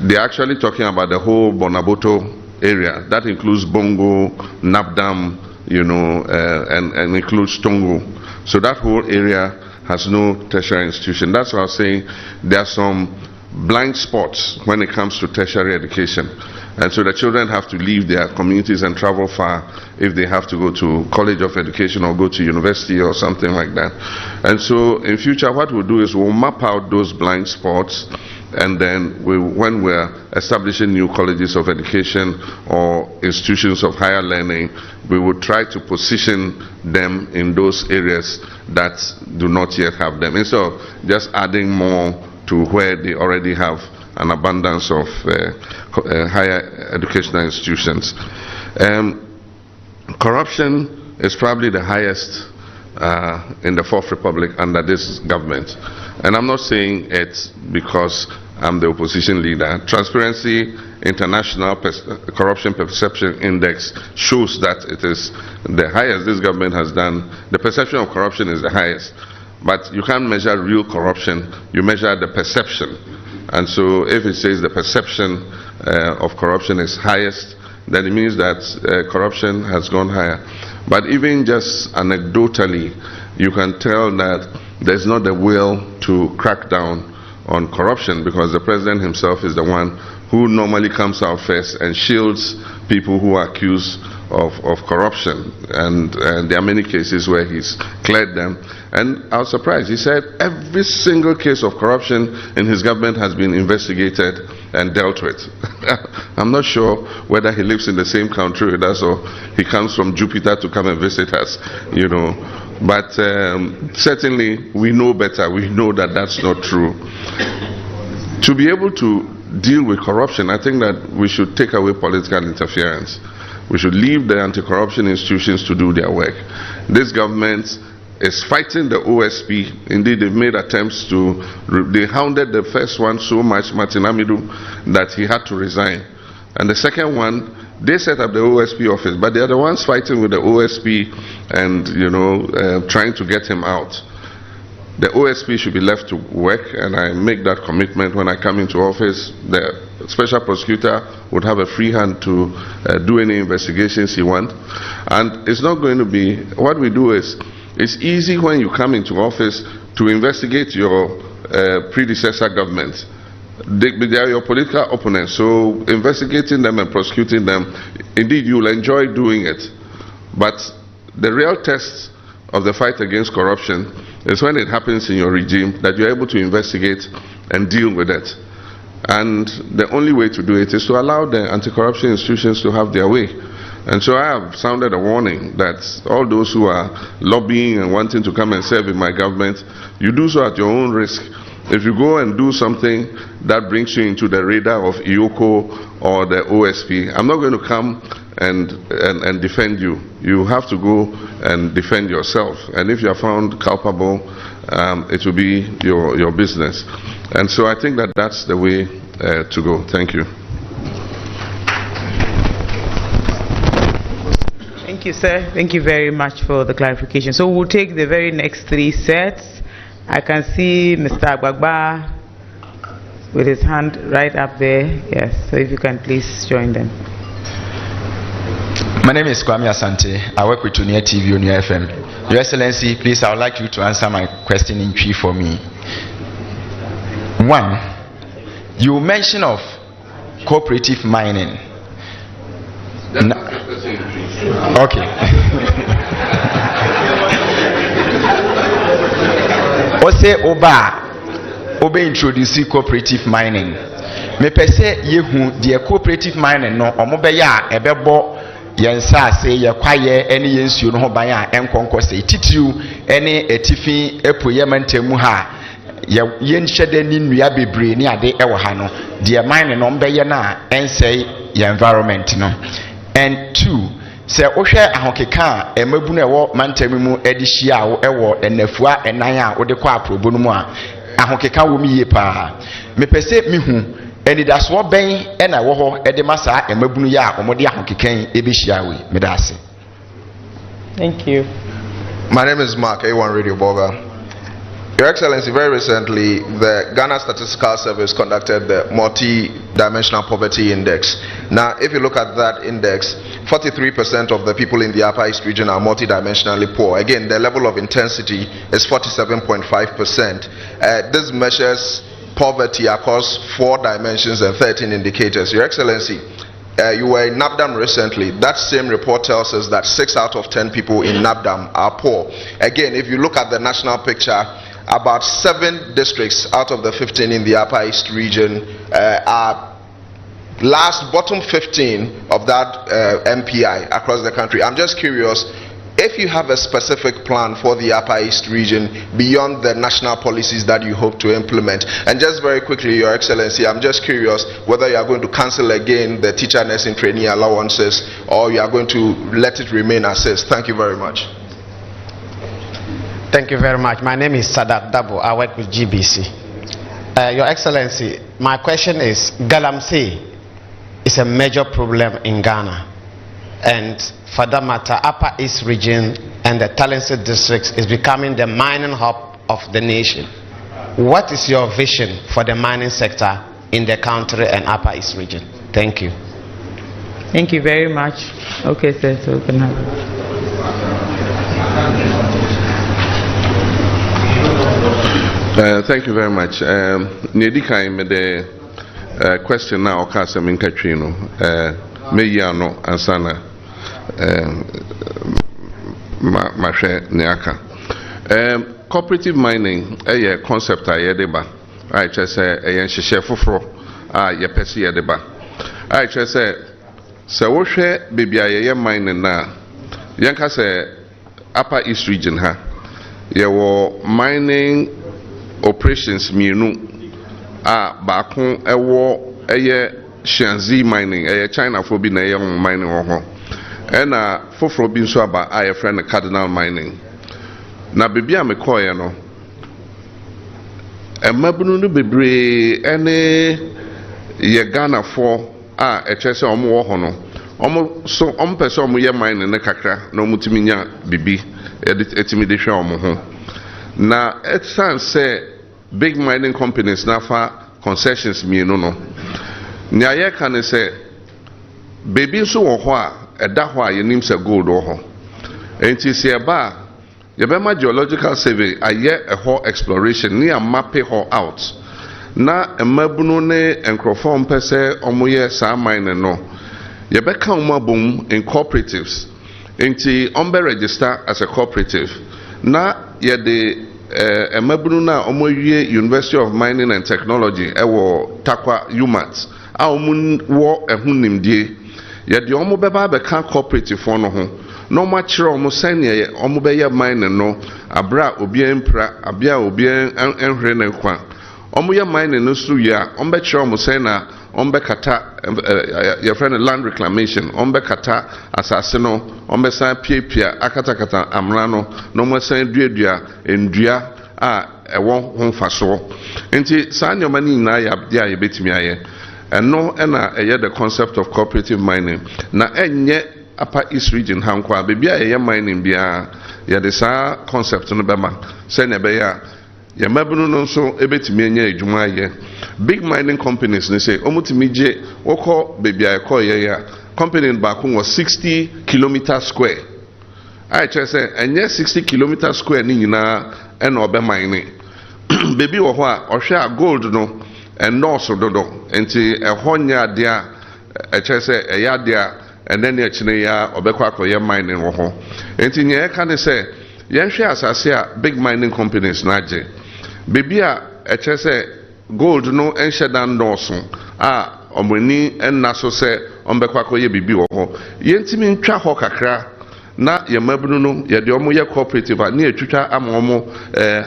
They're actually talking about the whole Bonaboto area. That includes Bongo, Nabdam, you know, and includes Tongo. So that whole area has no tertiary institution. That's why I was saying there are some blind spots when it comes to tertiary education. And so the children have to leave their communities and travel far if they have to go to College of Education or go to university or something like that. And so in future, what we'll do is we'll map out those blind spots, and then when we're establishing new colleges of education or institutions of higher learning, we will try to position them in those areas that do not yet have them, instead of just adding more to where they already have an abundance of higher educational institutions. Corruption is probably the highest in the Fourth Republic under this government. And I'm not saying it because I'm the opposition leader. Transparency International Corruption Perception Index shows that it is the highest this government has done. The perception of corruption is the highest. But you can't measure real corruption, you measure the perception. And so if it says the perception of corruption is highest, then it means that corruption has gone higher. But even just anecdotally, you can tell that there's not the will to crack down on corruption, because the president himself is the one who normally comes out first and shields people who are accused of corruption. And there are many cases where he's cleared them. And I was surprised. He said every single case of corruption in his government has been investigated and dealt with. I'm not sure whether he lives in the same country with us or he comes from Jupiter to come and visit us, you know. But certainly we know better. We know that that's not true. To be able to deal with corruption, I think that we should take away political interference. We should leave the anti-corruption institutions to do their work. This government is fighting the OSP. Indeed, they've made attempts to, they hounded the first one so much, Martin Amidu, that he had to resign. And the second one, they set up the OSP office, but they are the ones fighting with the OSP and, you know, trying to get him out. The OSP should be left to work, and I make that commitment when I come into office. The special prosecutor would have a free hand to do any investigations he wants. And it's not going to be, what we do is, it's easy when you come into office to investigate your predecessor government. They are your political opponents, so investigating them and prosecuting them, indeed you will enjoy doing it. But the real test of the fight against corruption is when it happens in your regime, that you're able to investigate and deal with it. And the only way to do it is to allow the anti-corruption institutions to have their way. And so I have sounded a warning that all those who are lobbying and wanting to come and serve in my government, you do so at your own risk. If you go and do something that brings you into the radar of IOCO or the OSP, I'm not going to come and defend you. You have to go and defend yourself. And if you are found culpable, it will be your business. And so I think that that's the way to go. Thank you. Thank you, sir. Thank you very much for the clarification. So we'll take the very next three sets. I can see Mr. Agbagba with his hand right up there. Yes, so if you can please join them. My name is Kwame Asante. I work with Unia TV, Unia FM. Your Excellency, please, I would like you to answer my question in three for me. One, you mention of cooperative mining. Okay. Ose oba introduce cooperative mining. Me pese yehu the cooperative mining no omobeya ebebo yensa se ye kwaye ene yensuo no ho ban a enkonko se titiu ene etifi epoye mantemu ha yenhyede ni nnua bebre ni ade ewo ha no the mining no mbeye na ensei ye environment no. And two, se ohwe ahokeka emabu na ewo mantemu mu edihia wo ewo enafua enan a wo de kwa aprobo no mu a ahokeka wo mi ye pa me pese mihu eni das wo ben ena wo ho ede masa emabunu ya omode ahokekan ebehia we medase. Thank you. My name is Mark, A1 Radio Boga. Your Excellency, very recently, the Ghana Statistical Service conducted the Multi-Dimensional Poverty Index. Now, if you look at that index, 43% of the people in the Upper East region are multidimensionally poor. Again, the level of intensity is 47.5%. This measures poverty across 4 dimensions and 13 indicators. Your Excellency, you were in NAPDAM recently. That same report tells us that 6 out of 10 people in NAPDAM are poor. Again, if you look at the national picture, about 7 districts out of the 15 in the Upper East region are bottom 15 of that MPI across the country. I'm just curious, if you have a specific plan for the Upper East region beyond the national policies that you hope to implement. And just very quickly, Your Excellency, I'm just curious whether you are going to cancel again the teacher nursing trainee allowances or you are going to let it remain as is. Thank you very much. Thank you very much. My name is Sadat Dabo. I work with GBC. Your Excellency, my question is, Galamsey is a major problem in Ghana. And for that matter, Upper East region and the Talented districts is becoming the mining hub of the nation. What is your vision for the mining sector in the country and Upper East region? Thank you. Thank you very much. Okay, sir, so we can have. Thank you very much. Nedikai me the question now Okasa Minkatrino. Meyano Ansana Mashe Neaka. Cooperative mining a concept I yedeba. I just say a shefufro ye pesi yedeba. I just say so wo hwe bibia ye mining na yanka say Upper East region ha ye wo mining operations mienu baako ewo eye Shanzi mining China for be na ye mining ho and foforo bi nso aba a ye friend cardinal mining na bibia me koye no emabunu no bebre ene ye Ghana for echese omo wo ho no omo so omo pese omo ye mining ne kakra na omo timi nya bibi etimi de hwe omo ho na etsan say big mining companies na fa concessions mienu no nya ye kan say baby so wo ho a eda ho a yenim say gold wo ho enti se eba ye be ma geological survey aye ho exploration ni amape ho out na emabunu ne enkrofo mpese omoye sa mine no ye be kan mabum in cooperatives enti ombe register as a cooperative na ye de emabunu na omoye University of Mining and Technology ewo Takwa UMAT a omun wo ehunimdie ye de omo beba be kan cooperative no ho no ma kire omo sane omo be ye mining no abra obi empra abia obi enhre na kwa omo ye mining no so ya omo be kire omo sane na omo be kata your friend land reclamation omo be kata asase no omo be san piepia akatakata amra no no mo san duadua endua ewo ho faso enti san nyoma ni na ya dia ye betimi aye eno na the concept of cooperative mining na enye Upper East region hankwa bebia ye mining bia ye de sa concept no bema se ne be ya ye mabunu no so ebetimi enya adwuma ye big mining companies ne say omutimi je woko bebia ye ko ye ya company ba ko 60 km square I just say enye 60 km square ni nyina ena obe mining bebi wo ho a ohwe a gold no enoso dodo enti ehonya dia echese eya dia enen echine ya obekwa akoye mining wo ho enti nye ka ne se yenhwe asase a big mining companies na je bebi a echese gold no enhyedan noso a omani ennaso se ombekwa akoye bibi wo ho yentimi ntwa ho kakra na ye mabunu no ye de omo ye cooperative na etwitwa ama omo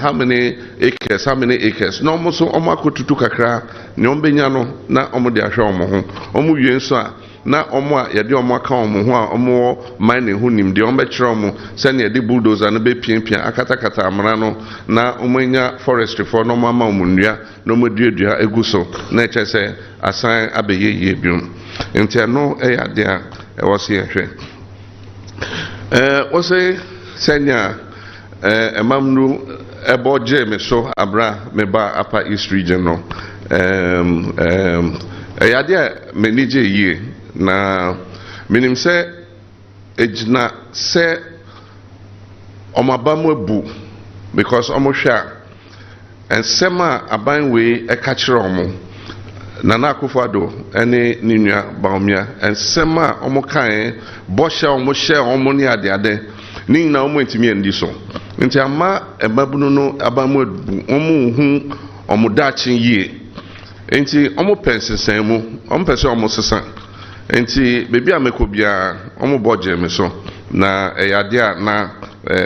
how many acres no omo so omo akotutu kakra ne ombenya no na omo de ahwe omo ho omo wie nso a na omo a ye de omo aka omo ho a omo mining ho nim de omo be kire omo se ne de bulldozer no be piapia akatakata amra no na omo nya forestry for no mama omo nnua no omo duadua eguso na echese asan abeyeye biom enti no ya de a wo se ehwe say Senya Emamnu Ebo Jeme so Abra Meba Upper East region no Yadia Menije ye na minim se ejna se omabamwe bu because omosha and sema abanwe ekachire omo Nana Akufo-Addo ene ninua baomia ensema omokan bosha omoshe omoni ade ni na omo ntimi endi so nti ama emabunu no abamu omo hu omodachi yie nti omo pensensen mu omo pese omo sesa nti bebi amekobia omo boje me so na eyadia na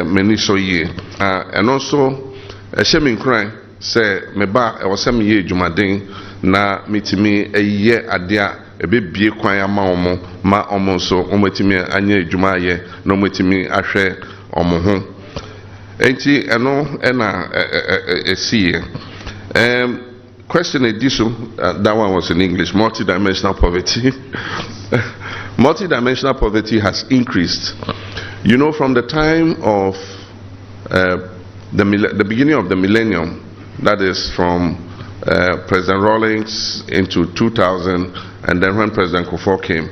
meni so ye and also ehye cry say me ba e wo se me ye dwumaden na mitimi eye adea ebebie kwan ama omo ma omo so ometimi anya adwuma ye na ometimi ahwe omo ho enti eno na esie question edition that one was in English. Multidimensional poverty. Multidimensional poverty has increased. You know, from the time of the beginning of the millennium, that is from President Rawlings into 2000, and then when President Kufuor came,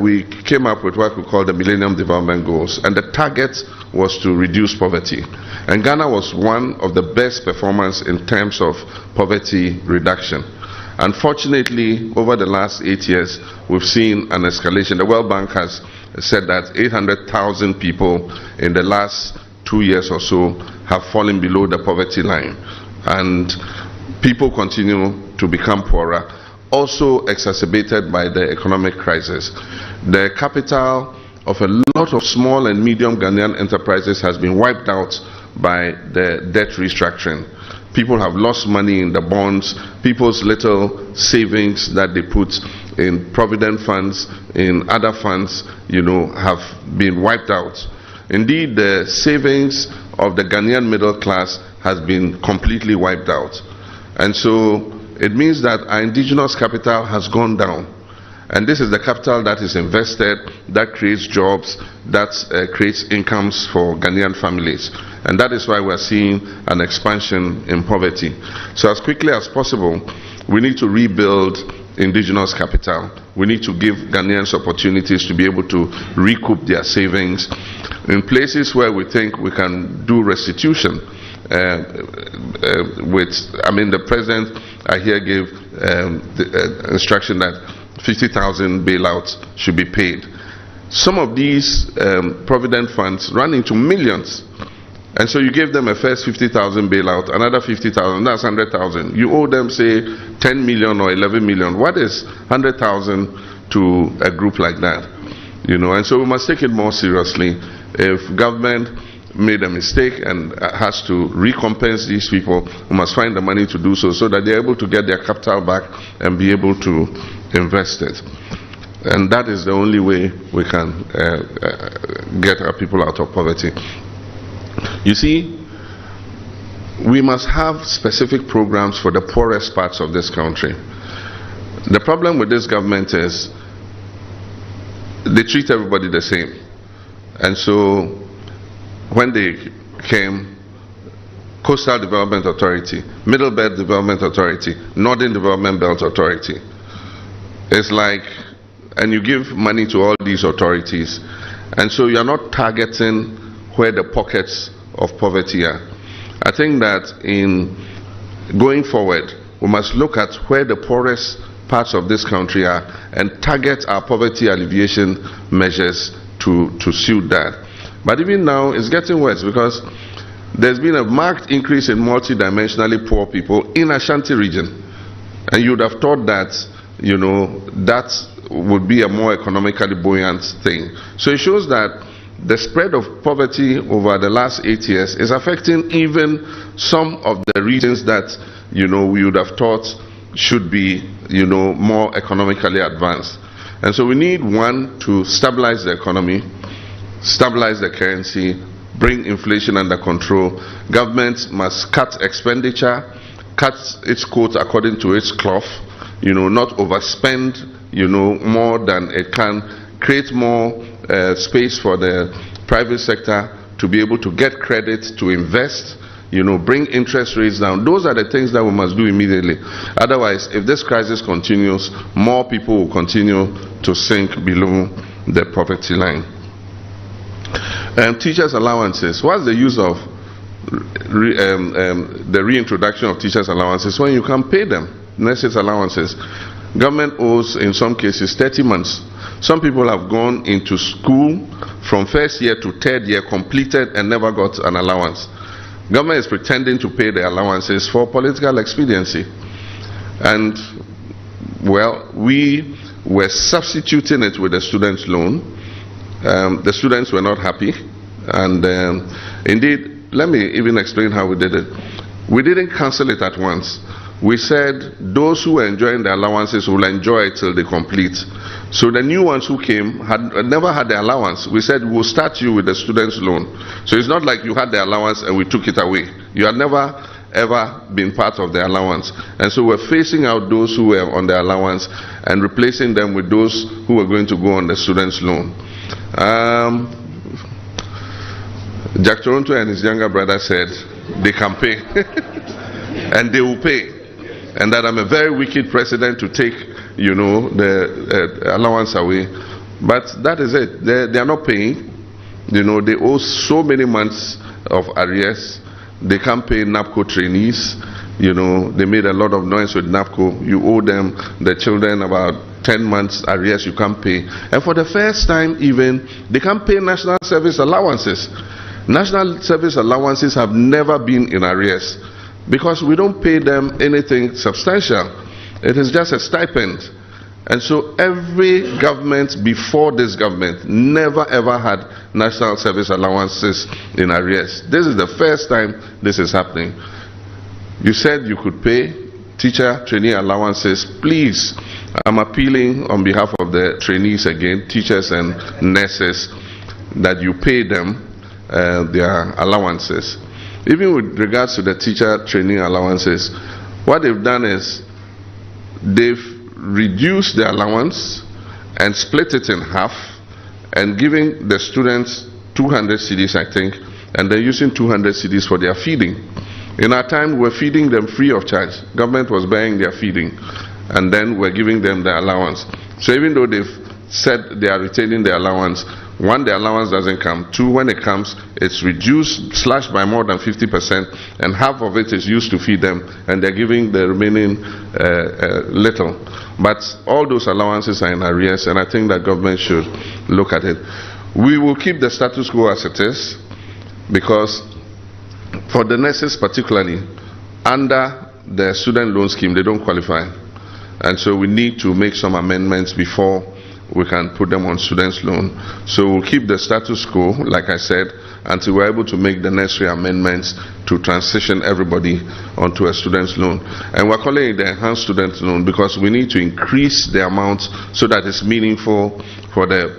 we came up with what we call the Millennium Development Goals, and the target was to reduce poverty. And Ghana was one of the best performers in terms of poverty reduction. Unfortunately, over the last 8 years, we've seen an escalation. The World Bank has said that 800,000 people in the last 2 years or so have fallen below the poverty line. And people continue to become poorer, also exacerbated by the economic crisis. The capital of a lot of small and medium Ghanaian enterprises has been wiped out by the debt restructuring. People have lost money in the bonds. People's little savings that they put in provident funds, in other funds, you know, have been wiped out. Indeed, the savings of the Ghanaian middle class has been completely wiped out. And so it means that our indigenous capital has gone down. And this is the capital that is invested, that creates jobs, that creates incomes for Ghanaian families. And that is why we're seeing an expansion in poverty. So as quickly as possible, we need to rebuild indigenous capital. We need to give Ghanaians opportunities to be able to recoup their savings. In places where we think we can do restitution, the president I hear gave the instruction that 50,000 bailouts should be paid. Some of these provident funds run into millions. And so you give them a first 50,000 bailout, another 50,000, that's 100,000. You owe them, say, 10 million or 11 million. What is 100,000 to a group like that? You know, and so we must take it more seriously. If government made a mistake and has to recompense these people, we must find the money to do so, so that they're able to get their capital back and be able to invest it. And that is the only way we can get our people out of poverty. You see, we must have specific programs for the poorest parts of this country. The problem with this government is they treat everybody the same. And so when they came, Coastal Development Authority, Middle Belt Development Authority, Northern Development Belt Authority, it's like, and you give money to all these authorities, and so you're not targeting where the pockets of poverty are. I think that in going forward, we must look at where the poorest parts of this country are and target our poverty alleviation measures to suit that. But even now, it's getting worse because there's been a marked increase in multidimensionally poor people in Ashanti region. And you would have thought that, you know, that would be a more economically buoyant thing. So it shows that the spread of poverty over the last 8 years is affecting even some of the regions that, you know, we would have thought should be, you know, more economically advanced. And so we need, one, to stabilize the economy, stabilize the currency, bring inflation under control. Government must cut expenditure, cut its coat according to its cloth, you know, not overspend, you know, more than it can, create more space for the private sector to be able to get credit to invest, you know, bring interest rates down. Those are the things that we must do immediately. Otherwise, if this crisis continues, more people will continue to sink below the poverty line. Teachers' allowances. What's the use of the reintroduction of teachers' allowances when you can pay them? Nurses' allowances. Government owes, in some cases, 30 months. Some people have gone into school from first year to third year, completed, and never got an allowance. Government is pretending to pay the allowances for political expediency. And, well, we were substituting it with a student loan. The students were not happy, and indeed, let me even explain how we did it. We didn't cancel it at once. We said those who are enjoying the allowances will enjoy it till they complete. So the new ones who came had never had the allowance. We said we'll start you with the student's loan. So it's not like you had the allowance and we took it away. You had never ever been part of the allowance. And so we're phasing out those who were on the allowance and replacing them with those who are going to go on the student's loan. Jack Toronto and his younger brother said they can pay and they will pay, and that I'm a very wicked president to take, you know, the allowance away. But that is it. They are not paying. You know, they owe so many months of arrears. They can't pay NAPCO trainees. You know, they made a lot of noise with NAPCO. You owe them, the children, about 10 months arrears you can't pay. And for the first time even, they can't pay national service allowances. National service allowances have never been in arrears because we don't pay them anything substantial. It is just a stipend. And so every government before this government never ever had national service allowances in arrears. This is the first time this is happening. You said you could pay teacher trainee allowances. Please, I'm appealing on behalf of the trainees again, teachers and nurses, that you pay them their allowances. Even with regards to the teacher training allowances, what they've done is they've reduced the allowance and split it in half and giving the students 200 cedis, I think, and they're using 200 cedis for their feeding. In our time, we're feeding them free of charge. Government was buying their feeding, and then we're giving them the allowance. So even though they've said they are retaining the allowance, one, the allowance doesn't come. Two, when it comes, it's reduced, slashed by more than 50%, and half of it is used to feed them, and they're giving the remaining little. But all those allowances are in arrears, and I think that government should look at it. We will keep the status quo as it is, because for the nurses particularly, under the student loan scheme, they don't qualify. And so we need to make some amendments before we can put them on students' loan. So we'll keep the status quo, like I said, until we're able to make the necessary amendments to transition everybody onto a student's loan. And we're calling it the enhanced student loan because we need to increase the amount so that it's meaningful for the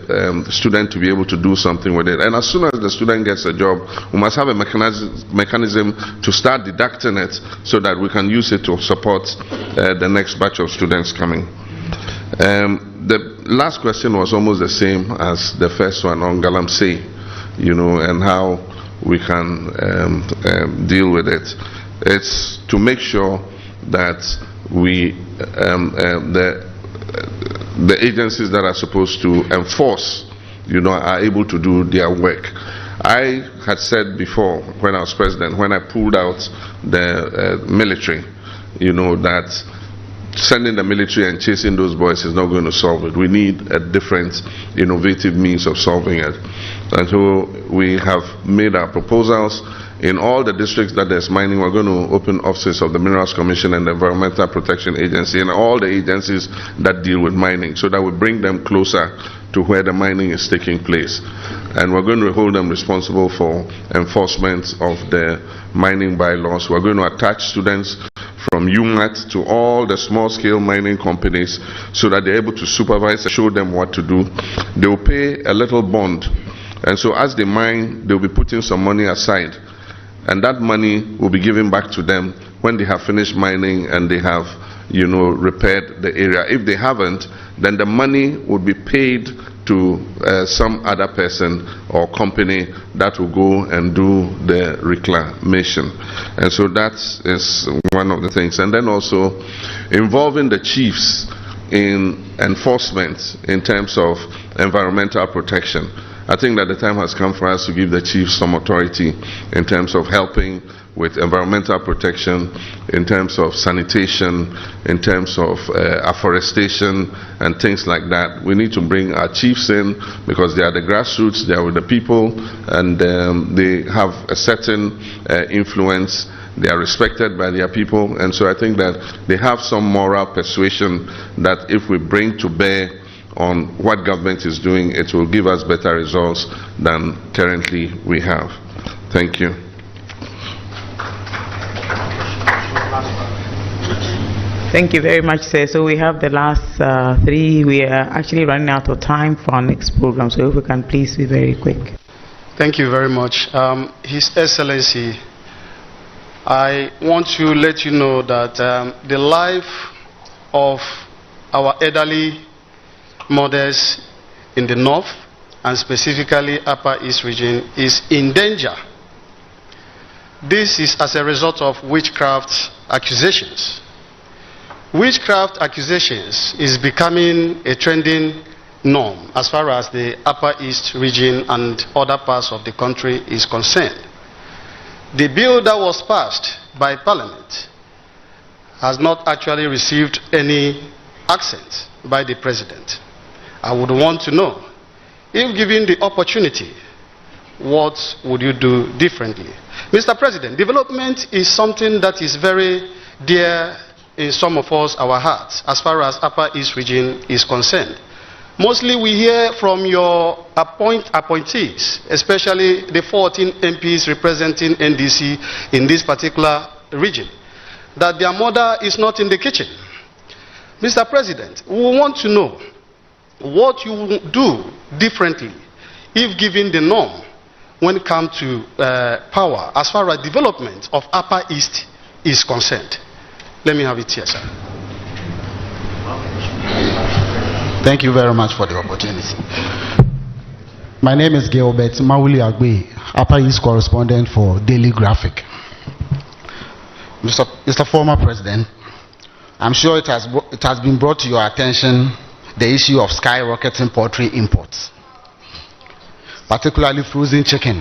student to be able to do something with it. And as soon as the student gets a job, we must have a mechanism to start deducting it so that we can use it to support the next batch of students coming. The last question was almost the same as the first one on Galamsey, you know, and how we can deal with it. It's to make sure that we, the agencies that are supposed to enforce, you know, are able to do their work. I had said before, when I was president, when I pulled out the military, you know, that sending the military and chasing those boys is not going to solve it. We need a different, innovative means of solving it. And so we have made our proposals. In all the districts that there's mining, we're going to open offices of the Minerals Commission and the Environmental Protection Agency and all the agencies that deal with mining, so that we bring them closer to where the mining is taking place. And we're going to hold them responsible for enforcement of the mining bylaws. We're going to attach students from UMAT to all the small-scale mining companies so that they're able to supervise and show them what to do. They will pay a little bond. And so as they mine, they'll be putting some money aside. And that money will be given back to them when they have finished mining and they have, you know, repaired the area. If they haven't, then the money would be paid to some other person or company that will go and do the reclamation. And so that is one of the things. And then also involving the chiefs in enforcement in terms of environmental protection. I think that the time has come for us to give the chiefs some authority in terms of helping with environmental protection, in terms of sanitation, in terms of afforestation and things like that. We need to bring our chiefs in because they are the grassroots, they are with the people, and they have a certain influence. They are respected by their people, and so I think that they have some moral persuasion that if we bring to bear on what government is doing, it will give us better results than currently we have. Thank you. Thank you very much, sir. So we have the last three. We are actually running out of time for our next program, so if we can please be very quick. Thank you very much. His Excellency, I want to let you know that the life of our elderly mothers in the north, and specifically Upper East region, is in danger. This is as a result of witchcraft accusations. Witchcraft accusations is becoming a trending norm as far as the Upper East region and other parts of the country is concerned. The bill that was passed by Parliament has not actually received any accent by the President. I would want to know, if given the opportunity, what would you do differently? Mr. President, development is something that is very dear in some of us, our hearts, as far as Upper East region is concerned. Mostly we hear from your appointees, especially the 14 MPs representing NDC in this particular region, that their mother is not in the kitchen. Mr. President, we want to know what you will do differently if given the norm when it comes to power as far as development of Upper East is concerned. Let me have it here, sir. Thank you very much for the opportunity. My name is Gilbert Mauli Agbe, Upper East correspondent for Daily Graphic. Mr. Former President, I'm sure it has been brought to your attention the issue of skyrocketing poultry imports, particularly frozen chicken,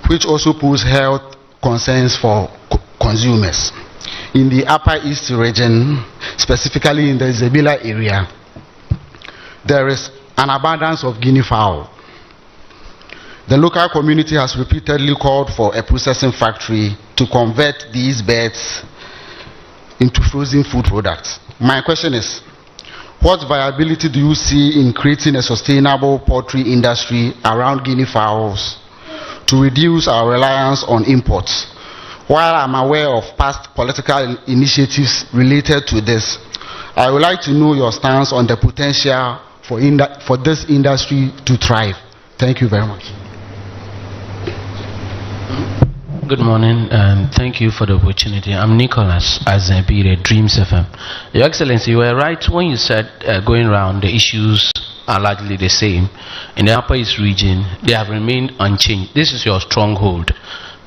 which also poses health concerns for consumers. In the Upper East region, specifically in the Zebila area, there is an abundance of guinea fowl. The local community has repeatedly called for a processing factory to convert these birds into frozen food products. My question is, what viability do you see in creating a sustainable poultry industry around guinea fowls to reduce our reliance on imports? While I'm aware of past political initiatives related to this, I would like to know your stance on the potential for this industry to thrive. Thank you very much. Good morning and thank you for the opportunity. I'm Nicholas Azebire, Dreams FM. Your Excellency, you were right when you said going around the issues are largely the same. In the Upper East region, they have remained unchanged. This is your stronghold.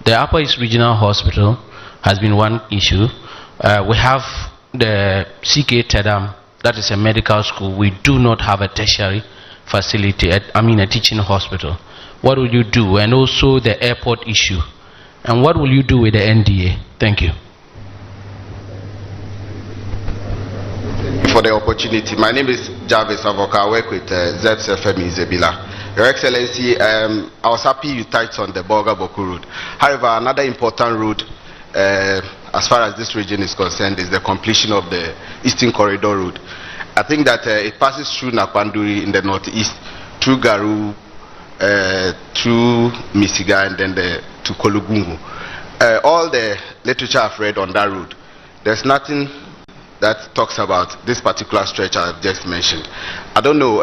The Upper East Regional Hospital has been one issue. We have the CK Tedam, that is a medical school. We do not have a tertiary facility, a teaching hospital. What will you do? And also the airport issue. And what will you do with the NDA? Thank you. For the opportunity. My name is Jarvis Avoka. I work with ZFM in Zebila. Your Excellency, I was happy you touched on the Bolga-Boku road. However, another important road as far as this region is concerned is the completion of the Eastern Corridor Road. I think that it passes through Napanduri in the northeast, through Garu, through Misiga, and then to Kolugungu. All the literature I've read on that road, there's nothing that talks about this particular stretch I've just mentioned. I don't know,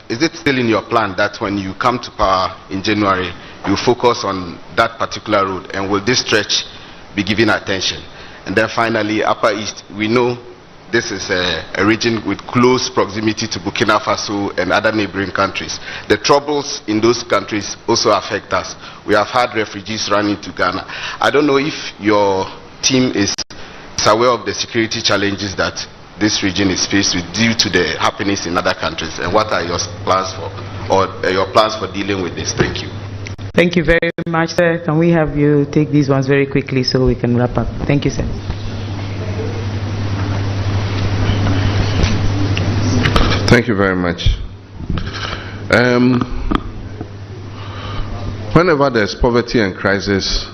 is it still in your plan that when you come to power in January, you focus on that particular road, and will this stretch be given attention? And then finally, Upper East, we know this is a region with close proximity to Burkina Faso and other neighboring countries. The troubles in those countries also affect us. We have had refugees running to Ghana. I don't know if your team is aware of the security challenges that this region is faced with due to the happenings in other countries, and what are your plans for dealing with this? Thank you. Thank you very much, sir. Can we have you take these ones very quickly so we can wrap up? Thank you, sir. Thank you very much. Whenever there's poverty and crisis,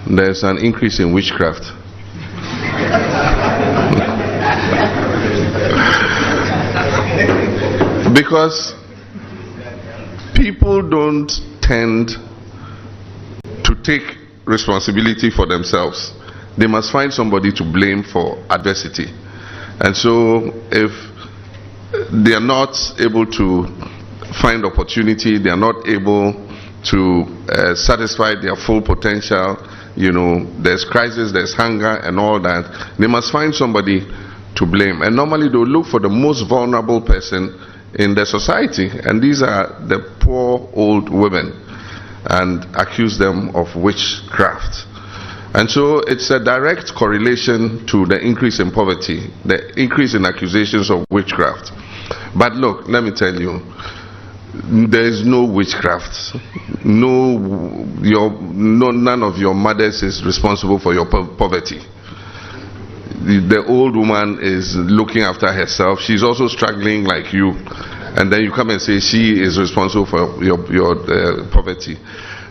there's an increase in witchcraft. Because people don't tend to take responsibility for themselves. They must find somebody to blame for adversity. And so if they are not able to find opportunity, they are not able to satisfy their full potential, there's crisis, there's hunger and all that, they must find somebody to blame. And normally they'll look for the most vulnerable person in the society, and these are the poor old women, and accuse them of witchcraft. And so it's a direct correlation to the increase in poverty, the increase in accusations of witchcraft. But look, let me tell you, there is no witchcraft. None of your mothers is responsible for your poverty. The old woman is looking after herself. She's also struggling like you, and then you come and say she is responsible for your poverty.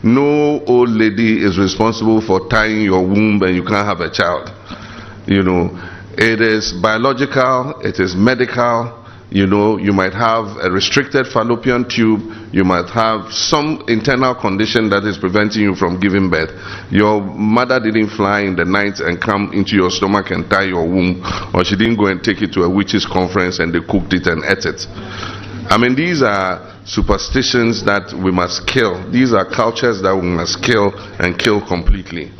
No old lady is responsible for tying your womb and you can't have a child. It is biological, it is medical. You might have a restricted fallopian tube, you might have some internal condition that is preventing you from giving birth. Your mother didn't fly in the night and come into your stomach and tie your womb, or she didn't go and take it to a witches conference and they cooked it and ate it. I mean, these are superstitions that we must kill. These are cultures that we must kill, and kill completely.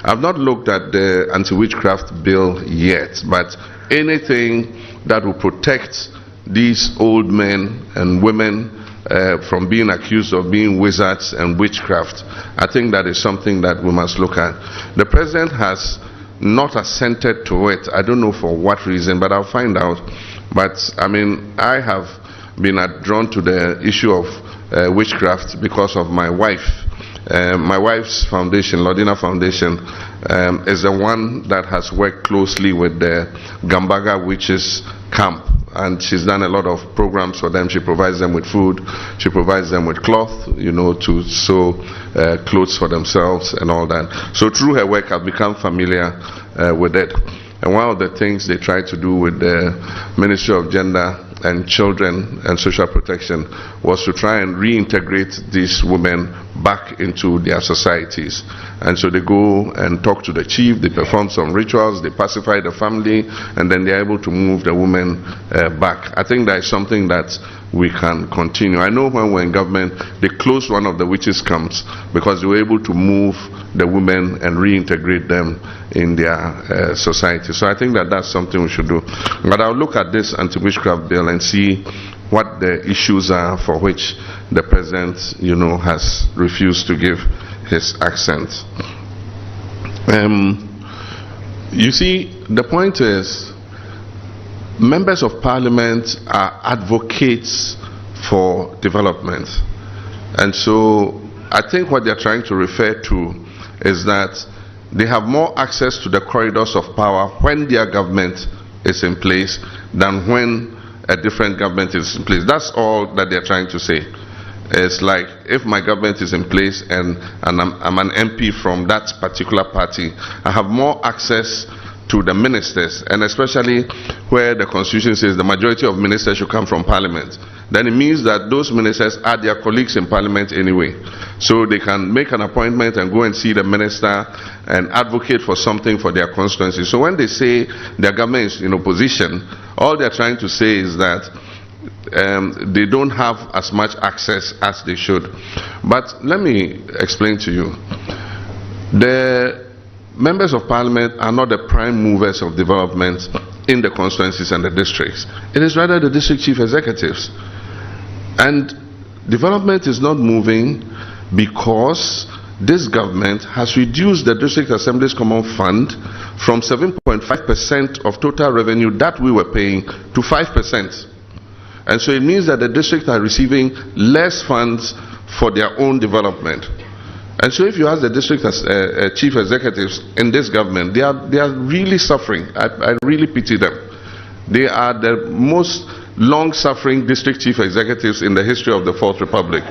I've not looked at the anti-witchcraft bill yet, but anything that will protect these old men and women from being accused of being wizards and witchcraft, I think that is something that we must look at. The president has not assented to it. I don't know for what reason, but I'll find out. But I mean, I have been drawn to the issue of witchcraft because of my wife. My wife's foundation, Lodina Foundation, is the one that has worked closely with the Gambaga witches camp, and she's done a lot of programs for them. She provides them with food, she provides them with cloth, to sew clothes for themselves and all that. So through her work, I've become familiar with it. And one of the things they try to do with the Ministry of Gender and Children and Social Protection was to try and reintegrate these women back into their societies. And so they go and talk to the chief, they perform some rituals, they pacify the family, and then they're able to move the women back. I think that is something that we can continue. I know when we're in government, they closed one of the witches camps because they were able to move the women and reintegrate them in their society. So I think that that's something we should do. But I'll look at this anti-witchcraft bill and see what the issues are for which the president, has refused to give his accent. You see, the point is, members of parliament are advocates for development. And so I think what they're trying to refer to is that they have more access to the corridors of power when their government is in place than when a different government is in place. That's all that they're trying to say. It's like, if my government is in place and I'm an MP from that particular party, I have more access to the ministers, and especially where the constitution says the majority of ministers should come from parliament, then it means that those ministers are their colleagues in parliament anyway. So they can make an appointment and go and see the minister and advocate for something for their constituency. So when they say their government is in opposition, all they're trying to say is that they don't have as much access as they should. But let me explain to you. The members of parliament are not the prime movers of development in the constituencies and the districts. It is rather the district chief executives. And development is not moving because this government has reduced the district assembly's common fund from 7.5% of total revenue that we were paying to 5%. And so it means that the districts are receiving less funds for their own development. And so if you ask the district chief executives in this government, they are really suffering. I really pity them. They are the most long-suffering district chief executives in the history of the Fourth Republic.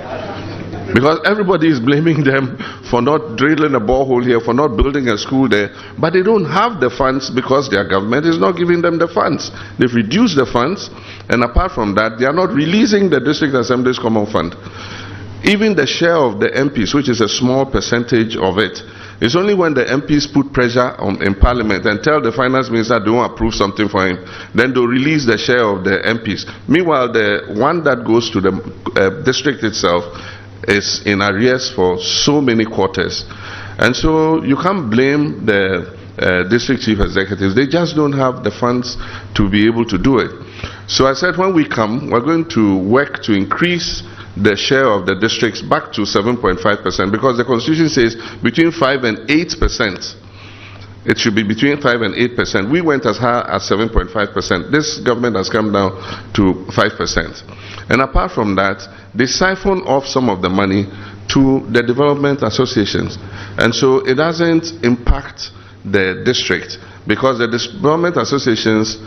Because everybody is blaming them for not drilling a borehole here, for not building a school there, but they don't have the funds because their government is not giving them the funds. They've reduced the funds, and apart from that, they are not releasing the District Assembly's Common Fund. Even the share of the MPs, which is a small percentage of it, it's only when the MPs put pressure in Parliament and tell the finance minister they won't approve something for him, then they'll release the share of the MPs. Meanwhile, the one that goes to the district itself is in arrears for so many quarters. And so you can't blame the district chief executives. They just don't have the funds to be able to do it. So I said, when we come, we're going to work to increase the share of the districts back to 7.5%, because the constitution says between 5 and 8%. It should be between 5 and 8%. We went as high as 7.5%. This government has come down to 5%. And apart from that, they siphon off some of the money to the development associations. And so it doesn't impact the district, because the development associations,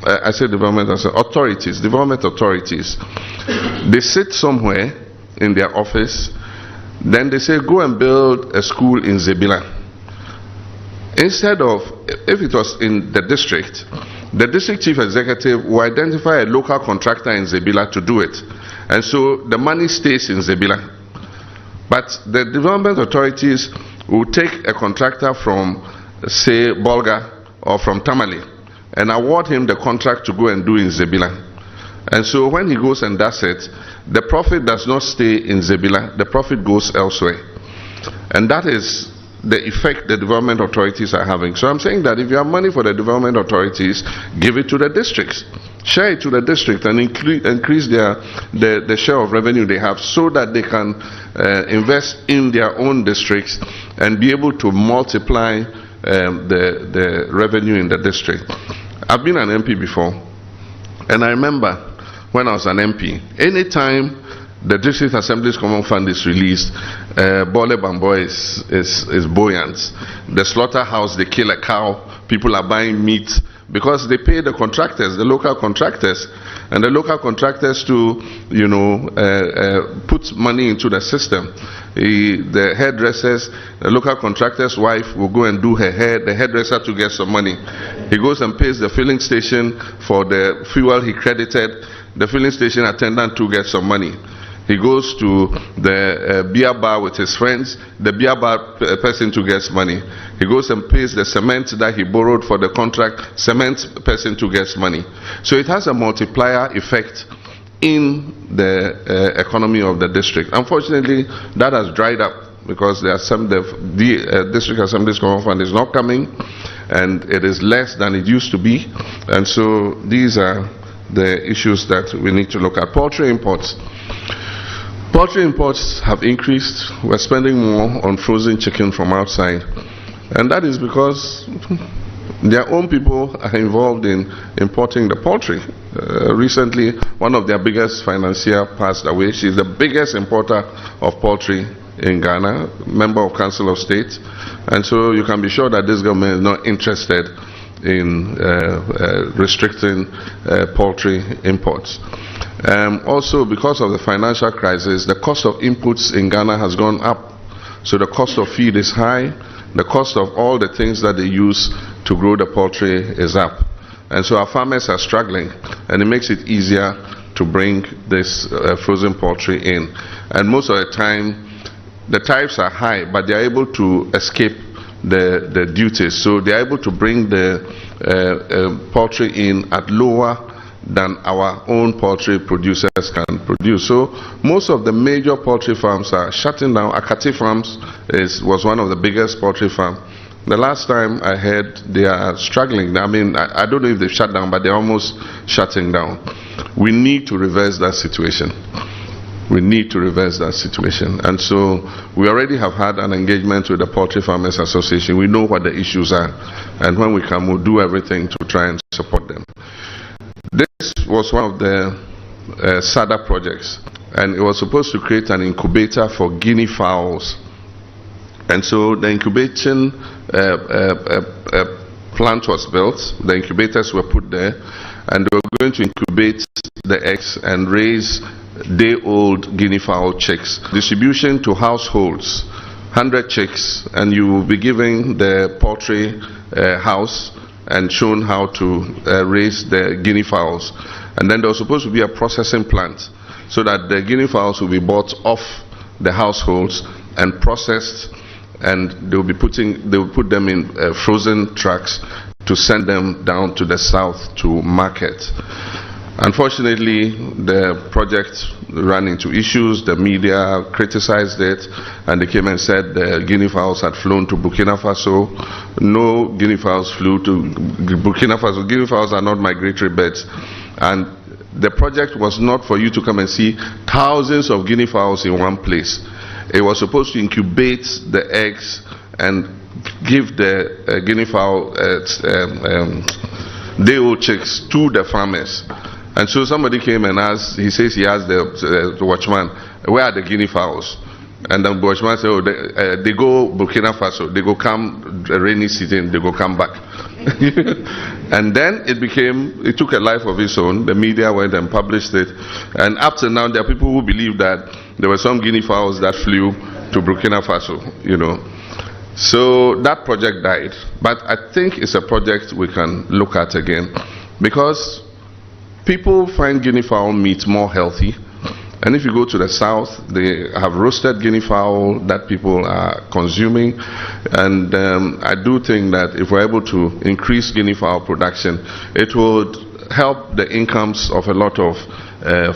I say development authorities, they sit somewhere in their office, then they say, go and build a school in Zebila. Instead of, if it was in the district chief executive will identify a local contractor in Zebila to do it. And so the money stays in Zebila. But the development authorities will take a contractor from, say, Bolga or from Tamale and award him the contract to go and do in Zebila. And so when he goes and does it, the profit does not stay in Zebila, the profit goes elsewhere. And that is the effect the development authorities are having. So I'm saying that if you have money for the development authorities, give it to the districts. Share it to the district and increase the share of revenue they have, so that they can invest in their own districts and be able to multiply the revenue in the district. I've been an MP before, and I remember when I was an MP, anytime the District Assembly's Common Fund is released, Bole Bambo is buoyant. The slaughterhouse, they kill a cow, people are buying meat, because they pay the contractors, the local contractors, and the local contractors to, you know, put money into the system. The hairdressers, the local contractor's wife will go and do her hair, the hairdresser to get some money. He goes and pays the filling station for the fuel he credited, the filling station attendant to get some money. He goes to the beer bar with his friends, the beer bar person to get money. He goes and pays the cement that he borrowed for the contract, cement person to get money. So it has a multiplier effect in the economy of the district. Unfortunately, that has dried up, because the District Assembly's Common Fund is not coming, and it is less than it used to be. And so these are the issues that we need to look at. Poultry imports. Poultry imports have increased. We're spending more on frozen chicken from outside. And that is because their own people are involved in importing the poultry. Recently, one of their biggest financiers passed away. She's the biggest importer of poultry in Ghana, member of Council of State. And so you can be sure that this government is not interested in restricting poultry imports. Also, because of the financial crisis, the cost of inputs in Ghana has gone up. So the cost of feed is high. The cost of all the things that they use to grow the poultry is up. And so our farmers are struggling, and it makes it easier to bring this frozen poultry in. And most of the time, the tariffs are high, but they are able to escape the duties. So they are able to bring the poultry in at lower than our own poultry producers can produce. So most of the major poultry farms are shutting down. Akati Farms was one of the biggest poultry farms. The last time I heard, they are struggling. I mean, I don't know if they've shut down, but they're almost shutting down. We need to reverse that situation. We need to reverse that situation. And so we already have had an engagement with the Poultry Farmers Association. We know what the issues are. And when we come, we'll do everything to try and support them. This was one of the SADA projects. And it was supposed to create an incubator for guinea fowls. And so the incubation plant was built. The incubators were put there. And they were going to incubate the eggs and raise day-old guinea fowl chicks. Distribution to households, 100 chicks, and you will be given the poultry house and shown how to raise the guinea fowls. And then there was supposed to be a processing plant so that the guinea fowls will be bought off the households and processed, and they will put them in frozen trucks to send them down to the south to market. Unfortunately, the project ran into issues. The media criticized it, and they came and said the guinea fowls had flown to Burkina Faso. No guinea fowls flew to Burkina Faso. Guinea fowls are not migratory birds. And the project was not for you to come and see thousands of guinea fowls in one place. It was supposed to incubate the eggs and give the guinea fowl day-old chicks to the farmers. And so somebody came and asked, he says he asked the watchman, where are the guinea fowls? And the watchman said, oh, they go Burkina Faso, they go come rainy season, they go come back. And then it took a life of its own. The media went and published it. And up to now, there are people who believe that there were some guinea fowls that flew to Burkina Faso, So that project died. But I think it's a project we can look at again, because people find guinea fowl meat more healthy. And if you go to the south, they have roasted guinea fowl that people are consuming. And I do think that if we're able to increase guinea fowl production, it would help the incomes of a lot of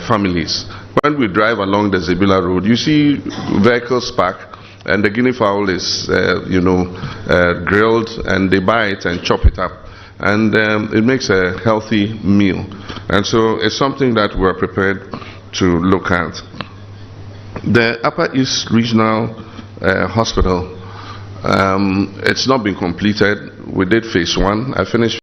families. When we drive along the Zebila Road, you see vehicles parked, and the guinea fowl is, grilled, and they buy it and chop it up. And it makes a healthy meal. And so it's something that we're prepared to look at. The Upper East Regional Hospital, it's not been completed. We did phase 1. I finished